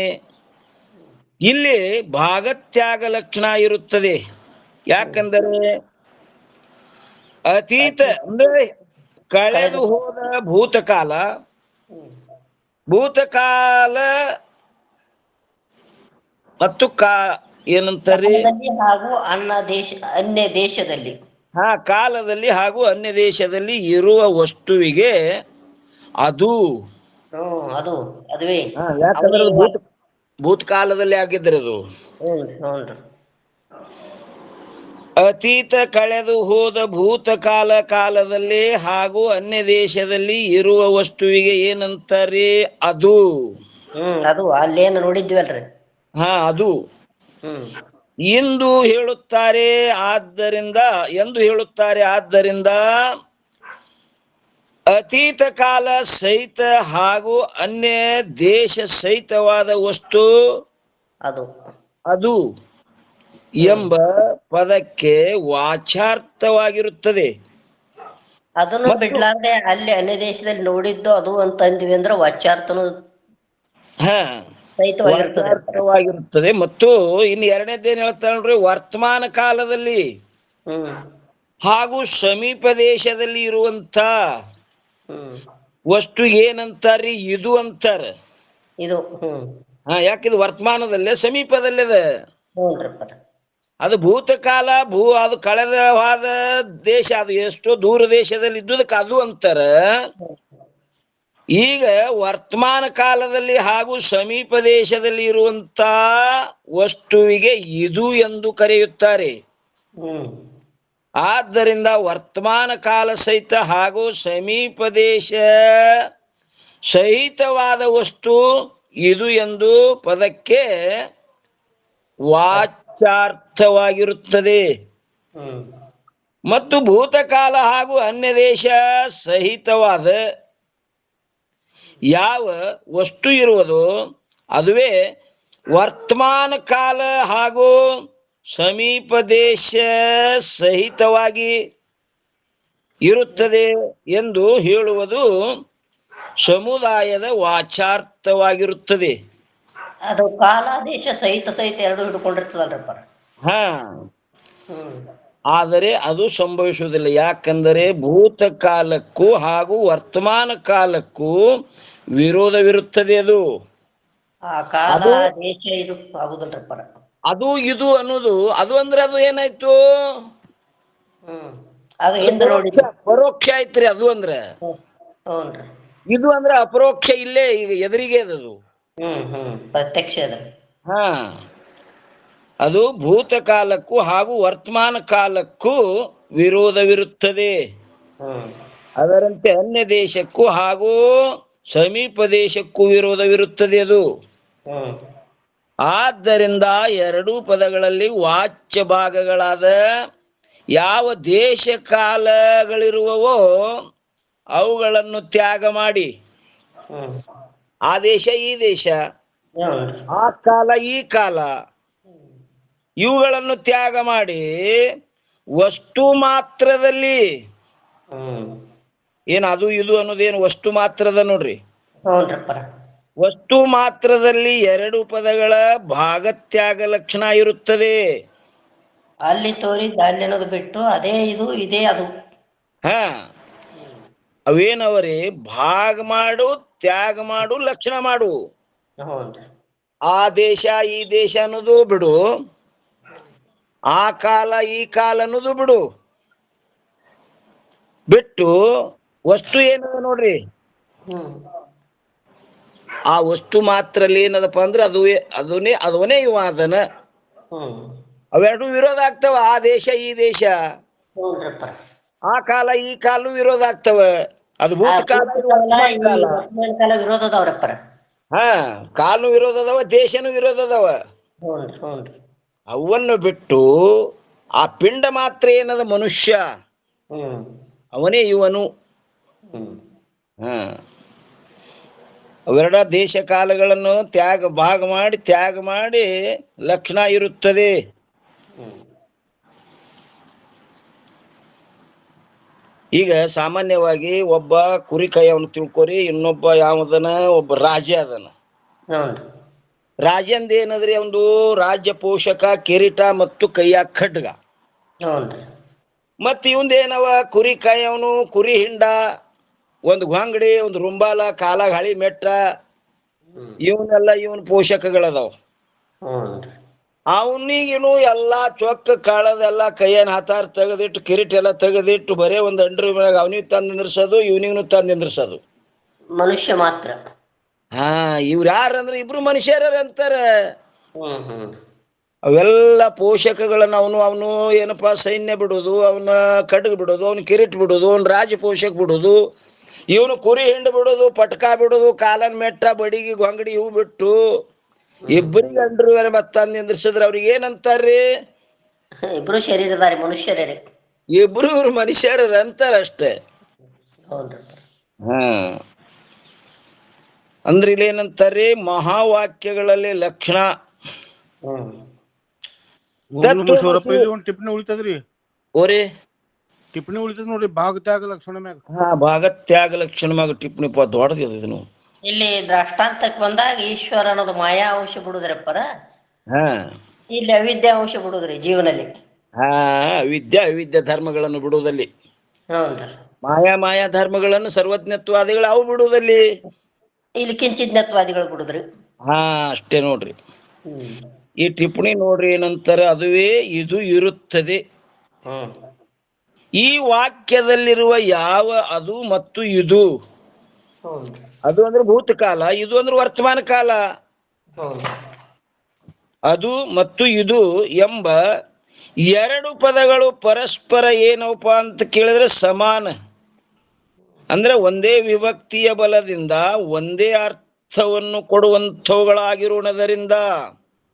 ಇಲ್ಲಿ ಭಾಗತ್ಯಾಗ ಲಕ್ಷಣ ಇರುತ್ತದೆ. ಯಾಕಂದರೆ ಅತೀತ ಅಂದ್ರೆ ಕಳೆದು ಹೋದ ಭೂತಕಾಲ, ಭೂತಕಾಲ ಮತ್ತು ಏನಂತಾರೆ ಹಾಗೂ ಅನ್ಯ ದೇಶದಲ್ಲಿ, ಕಾಲದಲ್ಲಿ ಹಾಗೂ ಅನ್ಯ ದೇಶದಲ್ಲಿ ಇರುವ ವಸ್ತುವಿಗೆ ಅದು ಅದುವೇ. ಯಾಕಂದ್ರೆ ಭೂತಕಾಲದಲ್ಲಿ ಆಗಿದ್ರೆ ಅದು ಅತೀತ ಕಳೆದು ಹೋದ ಭೂತಕಾಲ ಕಾಲದಲ್ಲಿ ಹಾಗೂ ಅನ್ಯ ದೇಶದಲ್ಲಿ ಇರುವ ವಸ್ತುವಿಗೆ ಏನಂತಾರೆ? ಅದು ಅಲ್ಲೇನು ನೋಡಿದ್ವಲ್ರಿ. ಅದು ಎಂದು ಹೇಳುತ್ತಾರೆ. ಆದ್ದರಿಂದ ಅತೀತ ಕಾಲ ಸಹಿತ ಹಾಗೂ ಅನ್ಯ ದೇಶ ಸಹಿತವಾದ ವಸ್ತು ಅದು ಎಂಬ ಪದಕ್ಕೆ ವಾಚಾರ್ಥವಾಗಿರುತ್ತದೆ. ಅದನ್ನು ಬಿಡ್ಲಾರ್ದೆ ಅಲ್ಲಿ ಅನ್ಯ ದೇಶದಲ್ಲಿ ನೋಡಿದ್ದು ಅದು ಅಂತಂದ್ವಿ ಅಂದ್ರೆ ವಾಚ್ಯಾರ್ಥನು ವಾಚಾರ್ಥವಾಗಿರುತ್ತದೆ. ಮತ್ತು ಇನ್ನು ಎರಡನೇದೇನ್ ಹೇಳ್ತಾರೆ ನೋಡ್ರಿ, ವರ್ತಮಾನ ಕಾಲದಲ್ಲಿ ಹಾಗೂ ಸಮೀಪ ದೇಶದಲ್ಲಿ ಇರುವಂತ ವಸ್ತು ಏನಂತಾರ್ರಿ? ಇದು ಅಂತಾರ. ಯಾಕಿದು ವರ್ತಮಾನದಲ್ಲೇ ಸಮೀಪದಲ್ಲಿದ. ಅದು ಭೂತಕಾಲ ಅದು ಕಳೆದ ಹೋದ ದೇಶ, ಅದು ಎಷ್ಟೋ ದೂರ ದೇಶದಲ್ಲಿ ಇದ್ದುದಕ್ಕೆ ಅದು ಅಂತಾರ. ಈಗ ವರ್ತಮಾನ ಕಾಲದಲ್ಲಿ ಹಾಗೂ ಸಮೀಪ ದೇಶದಲ್ಲಿ ಇರುವಂತ ವಸ್ತುವಿಗೆ ಇದು ಎಂದು ಕರೆಯುತ್ತಾರೆ. ಆದ್ದರಿಂದ ವರ್ತಮಾನ ಕಾಲ ಸಹಿತ ಹಾಗೂ ಸಮೀಪ ದೇಶ ಸಹಿತವಾದ ವಸ್ತು ಇದು ಎಂದು ಪದಕ್ಕೆ ವಾಚ್ಯಾರ್ಥವಾಗಿರುತ್ತದೆ. ಮತ್ತು ಭೂತಕಾಲ ಹಾಗೂ ಅನ್ಯ ದೇಶ ಸಹಿತವಾದ ಯಾವ ವಸ್ತು ಇರುವುದೋ ಅದುವೇ ವರ್ತಮಾನ ಕಾಲ ಹಾಗೂ ಸಮೀಪ ದೇಶ ಸಹಿತವಾಗಿ ಇರುತ್ತದೆ ಎಂದು ಹೇಳುವುದು ಸಮುದಾಯದ ವಾಚಾರ್ಥವಾಗಿರುತ್ತದೆ. ಅದು ಕಾಲ ದೇಶ ಸಹಿತ ಎರಡು ಹಿಡ್ಕೊಂಡಿರ್ತದಲ್ರಪ್ಪ. ಹಾ, ಆದರೆ ಅದು ಸಂಭವಿಸುವುದಿಲ್ಲ. ಯಾಕಂದರೆ ಭೂತಕಾಲಕ್ಕೂ ಹಾಗೂ ವರ್ತಮಾನ ಕಾಲಕ್ಕೂ ವಿರೋಧವಿರುತ್ತದೆ. ಅದು ಆ ಕಾಲ ದೇಶ ಇದು ಆಗುದಿಲ್ರಪ್ಪ. ಅದು ಇದು ಅನ್ನೋದು ಅದು ಅಂದ್ರೆ ಅದು ಏನಾಯ್ತು, ಅದು ಹಿಂದೆ ನೋಡಿ ಪರೋಕ್ಷ ಆಯ್ತ್ರಿ. ಅದು ಅಂದ್ರೆ ಇದು ಅಂದ್ರೆ ಅಪರೋಕ್ಷ, ಇಲ್ಲೇ ಈಗ ಎದುರಿಗೆ ಅದು ಪ್ರತ್ಯಕ್ಷ. ಹಾ, ಅದು ಭೂತಕಾಲಕ್ಕೂ ಹಾಗೂ ವರ್ತಮಾನ ಕಾಲಕ್ಕೂ ವಿರೋಧವಿರುತ್ತದೆ. ಅದರಂತೆ ಅನ್ಯ ದೇಶಕ್ಕೂ ಹಾಗೂ ಸಮೀಪ ದೇಶಕ್ಕೂ ವಿರೋಧವಿರುತ್ತದೆ ಅದು. ಆದ್ದರಿಂದ ಎರಡೂ ಪದಗಳಲ್ಲಿ ವಾಚ್ಯ ಭಾಗಗಳಾದ ಯಾವ ದೇಶ ಕಾಲಗಳಿರುವವೋ ಅವುಗಳನ್ನು ತ್ಯಾಗ ಮಾಡಿ, ಆ ದೇಶ ಈ ದೇಶ, ಆ ಕಾಲ ಈ ಕಾಲ, ಇವುಗಳನ್ನು ತ್ಯಾಗ ಮಾಡಿ ವಸ್ತು ಮಾತ್ರದಲ್ಲಿ, ಏನ್ ಅದು ಇದು ಅನ್ನೋದೇನು ವಸ್ತು ಮಾತ್ರದ ನೋಡ್ರಿ, ವಸ್ತು ಮಾತ್ರದಲ್ಲಿ ಎರಡು ಪದಗಳ ಭಾಗತ್ಯಾಗ ಲಕ್ಷಣ ಇರುತ್ತದೆ. ಅಲ್ಲಿ ತೋರಿದ ಅಲ್ಲಿ ಅನ್ನೋದು ಬಿಟ್ಟು ಅದೇ ಇದು ಇದೇ ಅದು. ಹಾ, ಅವೇನವರೇ ಭಾಗ ಮಾಡು, ತ್ಯಾಗ ಮಾಡು, ಲಕ್ಷಣ ಮಾಡು. ಆ ದೇಶ ಈ ದೇಶ ಅನ್ನೋದು ಬಿಡು, ಆ ಕಾಲ ಈ ಕಾಲ ಅನ್ನೋದು ಬಿಡು, ಬಿಟ್ಟು ವಸ್ತು ಏನದ ನೋಡ್ರಿ, ಆ ವಸ್ತು ಮಾತ್ರಲ್ಲಿ ಏನದಪ್ಪ ಅಂದ್ರೆ ಅದವನೇ ಇವ ಅದನ. ಅವೆರಡು ವಿರೋಧ ಆಗ್ತವ. ಆ ದೇಶ ಈ ದೇಶ, ಆ ಕಾಲ ಈ ಕಾಲ ವಿರೋಧ ಆಗ್ತವ. ಅದು ಭೂತಕಾಲ, ಹಾ, ಕಾಲನು ವಿರೋಧ ಅದಾವ, ದೇಶನು ವಿರೋಧ ಅದಾವ. ಅವನ್ನು ಬಿಟ್ಟು ಆ ಪಿಂಡ ಮಾತ್ರ ಏನದ ಮನುಷ್ಯ, ಅವನೇ ಇವನು. ಹಾ, ಅವೆರಡ ದೇಶ ಕಾಲಗಳನ್ನು ಭಾಗ ಮಾಡಿ ಲಕ್ಷಣ ಇರುತ್ತದೆ. ಈಗ ಸಾಮಾನ್ಯವಾಗಿ ಒಬ್ಬ ಕುರಿ ಕಾಯವನು ತಿಳ್ಕೊರಿ, ಇನ್ನೊಬ್ಬ ಯಾವದನ ಒಬ್ಬ ರಾಜ ಅದನ. ರಾಜಂದ ಏನದ್ರಿ, ಒಂದು ರಾಜ್ಯ ಪೋಷಕ, ಕಿರೀಟ ಮತ್ತು ಕೈಯಾಗ ಖಡ್ಗ. ಮತ್ ಇವಂದೇನವ, ಕುರಿ ಕಾಯವನು ಕುರಿ ಹಿಂಡ, ಒಂದು ಗೊಂಗಡಿ, ಒಂದು ರುಂಬಾಲ, ಕಾಲಾಗ ಹಳಿ ಮೆಟ್ಟ, ಇವನ್ ಪೋಷಕಗಳದಾವ. ಅವನಿಗೇನು ಎಲ್ಲಾ ಚೊಕ್ಕ ಕಾಳದೆಲ್ಲ ಕೈಯನ್ ಹಾತಾರ ತೆಗೆದಿಟ್ಟು, ಕಿರೀಟ ಎಲ್ಲ ತೆಗೆದಿಟ್ಟು, ಬರೇ ಒಂದ್ ಅಂಡ್ರ ಮ್ಯಾಗ ಅವನಿಗೆ ತಂದು ನಿಂದ್ರಸೋದು, ಇವನಿಗೂ ತಂದು ನಿಂದ್ರಸೋದು. ಮನುಷ್ಯ ಮಾತ್ರ. ಹಾ, ಇವ್ರ ಯಾರಂದ್ರೆ ಇಬ್ರು ಮನುಷ್ಯರ ಅಂತಾರ. ಅವೆಲ್ಲ ಪೋಷಕಗಳನ್ನ ಅವನು ಏನಪ್ಪಾ ಸೈನ್ಯ ಬಿಡುದು, ಅವನ ಖಡ್ಗ ಬಿಡುದು, ಅವನ ಕಿರೀಟ್ ಬಿಡುದು, ಅವನ ರಾಜ ಪೋಷಕ ಬಿಡುದು, ಇವನು ಕುರಿ ಹಿಂಡ್ ಬಿಡುದು, ಪಟ್ಕಾ ಬಿಡುದು, ಕಾಲನ್ ಮೆಟ್ಟ, ಬಡಿಗಿ, ಗೊಂಗಡಿ ಇವು ಬಿಟ್ಟು ಇಬ್ಬರಿಗೆ ಅಂಡ್ರು ಮತ್ತಂದ್ ನಿಂದ್ರಿಸಿದ್ರ ಅವ್ರಿಗೆ ಏನಂತಾರ್ರಿ? ಇಬ್ರು ಶರೀರದಾರಿ ಮನುಷ್ಯರೇ. ಇಬ್ರು ಇವ್ರು ಮನುಷ್ಯರ ಅಂತಾರ ಅಷ್ಟೇ. ಹಾ, ಅಂದ್ರೆ ಇಲ್ಲಿ ಏನಂತಾರ್ರಿ, ಮಹಾವಾಕ್ಯಗಳಲ್ಲಿ ಲಕ್ಷಣ. ಟಿಪ್ಪಣಿ ಉಳಿತದ್ರಿ, ಓರಿ ಟಿಪ್ಪಣಿ ಉಳಿತದ ನೋಡ್ರಿ, ಭಾಗತ್ಯಾಗ ಲಕ್ಷಣ ಮ್ಯಾಗ. ಹಾ, ಭಾಗತ್ಯಾಗ ಲಕ್ಷಣ ಮ್ಯಾಗ ಟಿಪ್ಪಣಿ ದೊಡ್ಡದಿದೆ ಇದನ್ನು. ಇಲ್ಲಿ ದೃಷ್ಟಾಂತಕ್ಕೆ ಬಂದಾಗ ಈಶ್ವರ ಅನ್ನೋದು ಮಾಯಾ ಅಂಶ ಬಿಡುದ್ರಪ್ಪರ, ಇಲ್ಲಿ ಅವಿದ್ಯಾ ಅಂಶ ಬಿಡುದ್ರಿ ಜೀವನಲ್ಲಿ. ಹಾ, ಅವಿದ್ಯಾ ಧರ್ಮಗಳನ್ನು ಬಿಡುವುದಲ್ಲಿ, ಮಾಯಾ ಧರ್ಮಗಳನ್ನು ಸರ್ವಜ್ಞತ್ವಾದಿಗಳು ಅವು ಬಿಡುವುದಲ್ಲಿ, ಇಲ್ಲಿ ಕಿಂಚಿಜ್ಞತ್ವಾದಿಗಳು ಬಿಡುದ್ರಿ. ಹಾ, ಅಷ್ಟೇ ನೋಡ್ರಿ. ಈ ಟಿಪ್ಪಣಿ ನೋಡ್ರಿ ಏನಂತಾರ, ಅದುವೇ ಇದು ಇರುತ್ತದೆ. ಈ ವಾಕ್ಯದಲ್ಲಿರುವ ಯಾವ ಅದು ಮತ್ತು ಇದು, ಅದು ಅಂದ್ರೆ ಭೂತಕಾಲ, ಇದು ಅಂದ್ರೆ ವರ್ತಮಾನ ಕಾಲ. ಅದು ಮತ್ತು ಇದು ಎಂಬ ಎರಡು ಪದಗಳು ಪರಸ್ಪರ ಏನಪ್ಪ ಅಂತ ಕೇಳಿದ್ರೆ ಸಮಾನ. ಅಂದ್ರೆ ಒಂದೇ ವಿಭಕ್ತಿಯ ಬಲದಿಂದ ಒಂದೇ ಅರ್ಥವನ್ನು ಕೊಡುವಂಥವುಗಳಾಗಿರುವುದರಿಂದ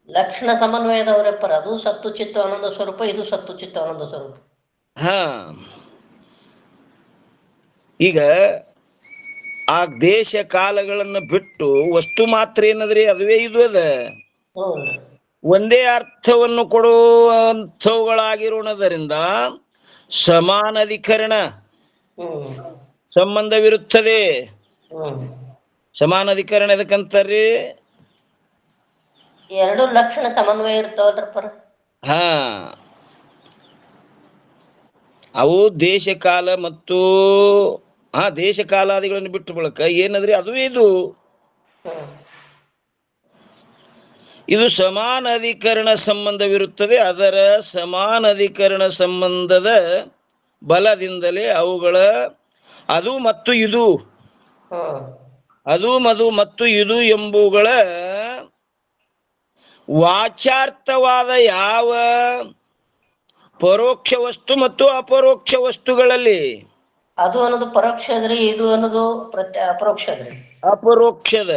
ಲಕ್ಷಣ ಸಮನ್ವಯದವರಪ್ಪರ ಅದು ಸತ್ತು ಚಿತ್ತು ಆನಂದ ಸ್ವರೂಪ, ಇದು ಸತ್ತು ಚಿತ್ತು ಆನಂದ ಸ್ವರೂಪ. ಹಾ ಈಗ ಆ ದೇಶ ಕಾಲಗಳನ್ನು ಬಿಟ್ಟು ವಸ್ತು ಮಾತ್ರ ಏನದ್ರಿ, ಅದುವೇ ಇದು ಅದ. ಒಂದೇ ಅರ್ಥವನ್ನು ಕೊಡುವಂಥವುಗಳಾಗಿರುವುದರಿಂದ ಸಮಾನಾಧಿಕರಣ ಸಂಬಂಧವಿರುತ್ತದೆ. ಸಮಾನಾಧಿಕರಣ ಎದಕ್ಕಂತಾರ್ರಿ? ಎರಡು ಲಕ್ಷಣ ಸಮನ್ವಯ ಇರ್ತಾವಲ್ರಪ್ಪರ. ಹಾ, ಅವು ದೇಶ ಕಾಲ ಮತ್ತು ದೇಶ ಕಾಲಾದಿಗಳನ್ನು ಬಿಟ್ಟು ಬಳಕ ಏನದ್ರಿ, ಅದುವೇ ಇದು. ಇದು ಸಮಾನಾಧಿಕರಣ ಸಂಬಂಧವಿರುತ್ತದೆ. ಅದರ ಸಮಾನಾಧಿಕರಣ ಸಂಬಂಧದ ಬಲದಿಂದಲೇ ಅವುಗಳ ಅದು ಮತ್ತು ಇದು, ಅದು ಮತ್ತು ಇದು ಎಂಬುಗಳ ವಾಚಾರ್ಥವಾದ ಯಾವ ಪರೋಕ್ಷ ವಸ್ತು ಮತ್ತು ಅಪರೋಕ್ಷ ವಸ್ತುಗಳಲ್ಲಿ, ಅದು ಅನ್ನೋದು ಪರೋಕ್ಷ ಅದ್ರಿ, ಇದು ಅನ್ನೋದು ಅಪರೋಕ್ಷ ಅದ್ರಿ. ಅಪರೋಕ್ಷದ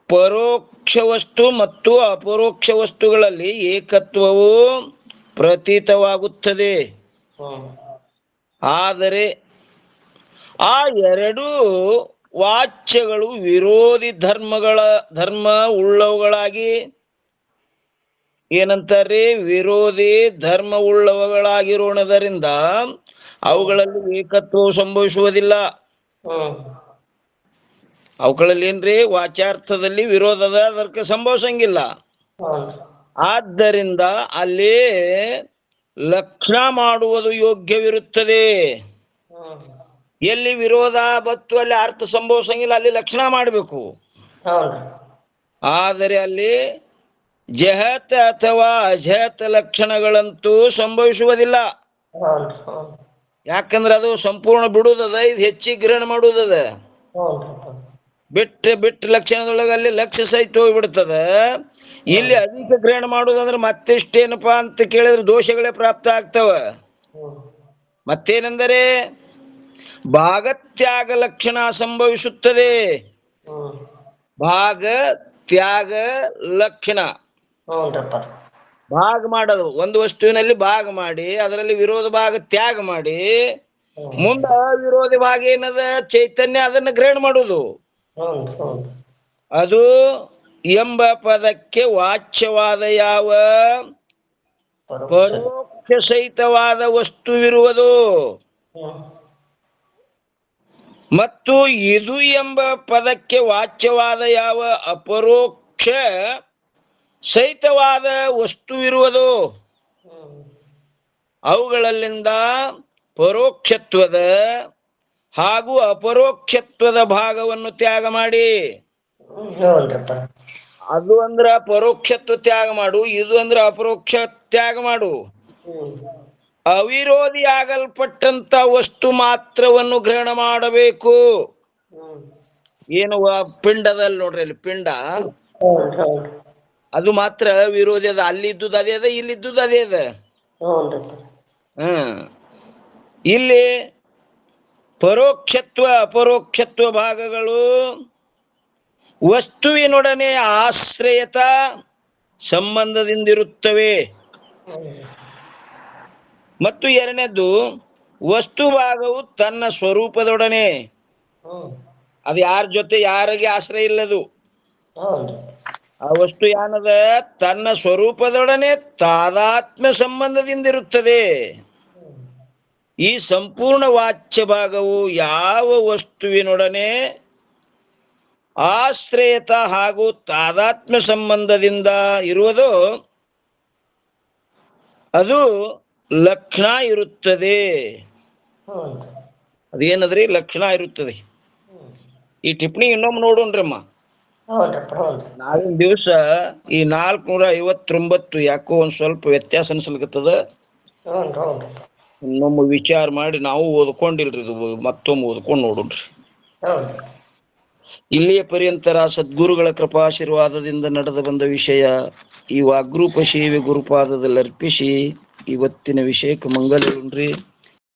ಪರೋಕ್ಷ ವಸ್ತು ಮತ್ತು ಅಪರೋಕ್ಷ ವಸ್ತುಗಳಲ್ಲಿ ಏಕತ್ವವು ಪ್ರತೀತವಾಗುತ್ತದೆ. ಆದರೆ ಆ ಎರಡು ವಾಚ್ಯಗಳು ವಿರೋಧಿ ಧರ್ಮ ಉಳ್ಳವುಗಳಾಗಿ ಏನಂತಾರೆ, ವಿರೋಧಿ ಧರ್ಮ ಉಳ್ಳವುಗಳಾಗಿರೋಣದರಿಂದ ಅವುಗಳಲ್ಲಿ ಏಕತ್ವವು ಸಂಭವಿಸುವುದಿಲ್ಲ. ಅವುಗಳಲ್ಲಿ ಏನ್ರಿ, ವಾಚಾರ್ಥದಲ್ಲಿ ವಿರೋಧದ ಅದಕ್ಕೆ ಸಂಭವಿಸಂಗಿಲ್ಲ. ಆದ್ದರಿಂದ ಅಲ್ಲಿ ಲಕ್ಷಣ ಮಾಡುವುದು ಯೋಗ್ಯವಿರುತ್ತದೆ. ಎಲ್ಲಿ ವಿರೋಧ ಬತ್ತು ಅಲ್ಲಿ ಅರ್ಥ ಸಂಭವಿಸಂಗಿಲ್ಲ, ಅಲ್ಲಿ ಲಕ್ಷಣ ಮಾಡಬೇಕು. ಆದರೆ ಅಲ್ಲಿ ಜಹತ್ ಅಥವಾ ಅಜಹತ್ ಲಕ್ಷಣಗಳಂತೂ ಸಂಭವಿಸುವುದಿಲ್ಲ. ಯಾಕಂದ್ರೆ ಅದು ಸಂಪೂರ್ಣ ಬಿಡುವುದದ, ಇದು ಹೆಚ್ಚಿಗೆ ಗ್ರಹಣ ಮಾಡುವುದದ. ಬಿಟ್ಟು ಲಕ್ಷಣದೊಳಗೆ ಅಲ್ಲಿ ಲಕ್ಷ್ಯ ಸಹಿತ ಹೋಗ್ಬಿಡ್ತದ. ಇಲ್ಲಿ ಅಧಿಕ ಗ್ರಹಣ ಮಾಡುವುದಂದ್ರೆ ಮತ್ತೆಷ್ಟೇನಪ್ಪಾ ಅಂತ ಕೇಳಿದ್ರೆ ದೋಷಗಳೇ ಪ್ರಾಪ್ತ ಆಗ್ತವ. ಮತ್ತೇನೆಂದರೆ ಭಾಗತ್ಯಾಗ ಲಕ್ಷಣ ಸಂಭವಿಸುತ್ತದೆ. ಭಾಗ ತ್ಯಾಗ ಲಕ್ಷಣ, ಭಾಗ ಮಾಡೋದು, ಒಂದು ವಸ್ತುವಿನಲ್ಲಿ ಭಾಗ ಮಾಡಿ ಅದರಲ್ಲಿ ವಿರೋಧ ಭಾಗ ತ್ಯಾಗ ಮಾಡಿ ಮುಂದ ವಿರೋಧಿ ಭಾಗ ಏನದ ಚೈತನ್ಯ ಅದನ್ನ ಗ್ರಹಣ ಮಾಡುವುದು. ಅದು ಎಂಬ ಪದಕ್ಕೆ ವಾಚ್ಯವಾದ ಯಾವ ಪರೋಕ್ಷ ಸಹಿತವಾದ ವಸ್ತುವಿರುವುದು ಮತ್ತು ಇದು ಎಂಬ ಪದಕ್ಕೆ ವಾಚ್ಯವಾದ ಯಾವ ಅಪರೋಕ್ಷ ಸಹಿತವಾದ ವಸ್ತುವಿರುವುದು. ಅವುಗಳಲ್ಲಿಂದ ಪರೋಕ್ಷತ್ವದ ಹಾಗೂ ಅಪರೋಕ್ಷತ್ವದ ಭಾಗವನ್ನು ತ್ಯಾಗ ಮಾಡಿ. ಅದು ಅಂದ್ರ ಪರೋಕ್ಷತ್ವ ತ್ಯಾಗ ಮಾಡು, ಇದು ಅಂದ್ರ ಅಪರೋಕ್ಷ ತ್ಯಾಗ ಮಾಡು. ಅವಿರೋಧಿ ಆಗಲ್ಪಟ್ಟಂತ ವಸ್ತು ಮಾತ್ರವನ್ನು ಗ್ರಹಣ ಮಾಡಬೇಕು. ಏನು ಪಿಂಡದಲ್ಲಿ ನೋಡ್ರಿ, ಅಲ್ಲಿ ಪಿಂಡ ಅದು ಮಾತ್ರ ವಿರೋಧಿ ಅದ. ಅಲ್ಲಿ ಇದ್ದುದು ಅದೇ ಅದ, ಇಲ್ಲಿ ಇದ್ದುದು ಅದೇ ಅದ. ಇಲ್ಲಿ ಪರೋಕ್ಷತ್ವ ಅಪರೋಕ್ಷತ್ವ ಭಾಗಗಳು ವಸ್ತುವಿನೊಡನೆ ಆಶ್ರಯತ ಸಂಬಂಧದಿಂದಿರುತ್ತವೆ. ಮತ್ತು ಎರಡನೇದ್ದು ವಸ್ತು ಭಾಗವು ತನ್ನ ಸ್ವರೂಪದೊಡನೆ, ಅದು ಯಾರ ಜೊತೆ ಯಾರಿಗೆ ಆಶ್ರಯ ಇಲ್ಲದು. ಆ ವಸ್ತು ಏನದ ತನ್ನ ಸ್ವರೂಪದೊಡನೆ ತಾದಾತ್ಮ್ಯ ಸಂಬಂಧದಿಂದಿರುತ್ತದೆ. ಈ ಸಂಪೂರ್ಣ ವಾಚ್ಯ ಭಾಗವು ಯಾವ ವಸ್ತುವಿನೊಡನೆ ಆಶ್ರಯತ ಹಾಗೂ ತಾದಾತ್ಮ್ಯ ಸಂಬಂಧದಿಂದ ಇರುವುದೋ ಅದು ಲಕ್ಷಣ ಇರುತ್ತದೆ. ಅದೇನದ್ರಿ, ಲಕ್ಷಣ ಇರುತ್ತದೆ. ಈ ಟಿಪ್ಪಣಿ ಇನ್ನೊಮ್ಮೆ ನೋಡೋಣ್ರಮ್ಮ. ನಾಳಿನ ದಿವಸ ಈ 459 ಯಾಕೋ ಒಂದ್ ಸ್ವಲ್ಪ ವ್ಯತ್ಯಾಸ ಅನ್ಸಲ್ಕತ್ತದ. ಇನ್ನೊಮ್ಮೆ ವಿಚಾರ ಮಾಡಿ ನಾವು ಓದ್ಕೊಂಡಿಲ್ರಿ, ಇದು ಮತ್ತೊಮ್ಮೆ ಓದ್ಕೊಂಡು ನೋಡೋಣ್ರಿ. ಇಲ್ಲಿಯ ಪರ್ಯಂತರ ಸದ್ಗುರುಗಳ ಕೃಪಾಶೀರ್ವಾದದಿಂದ ನಡೆದು ಬಂದ ವಿಷಯ ಈ ವಾಗ್ರೂಪ ಸೇವೆ ಗುರುಪಾದದಲ್ಲಿ ಅರ್ಪಿಸಿ ಇವತ್ತಿನ ವಿಷಯಕ್ಕೆ ಮಂಗಲ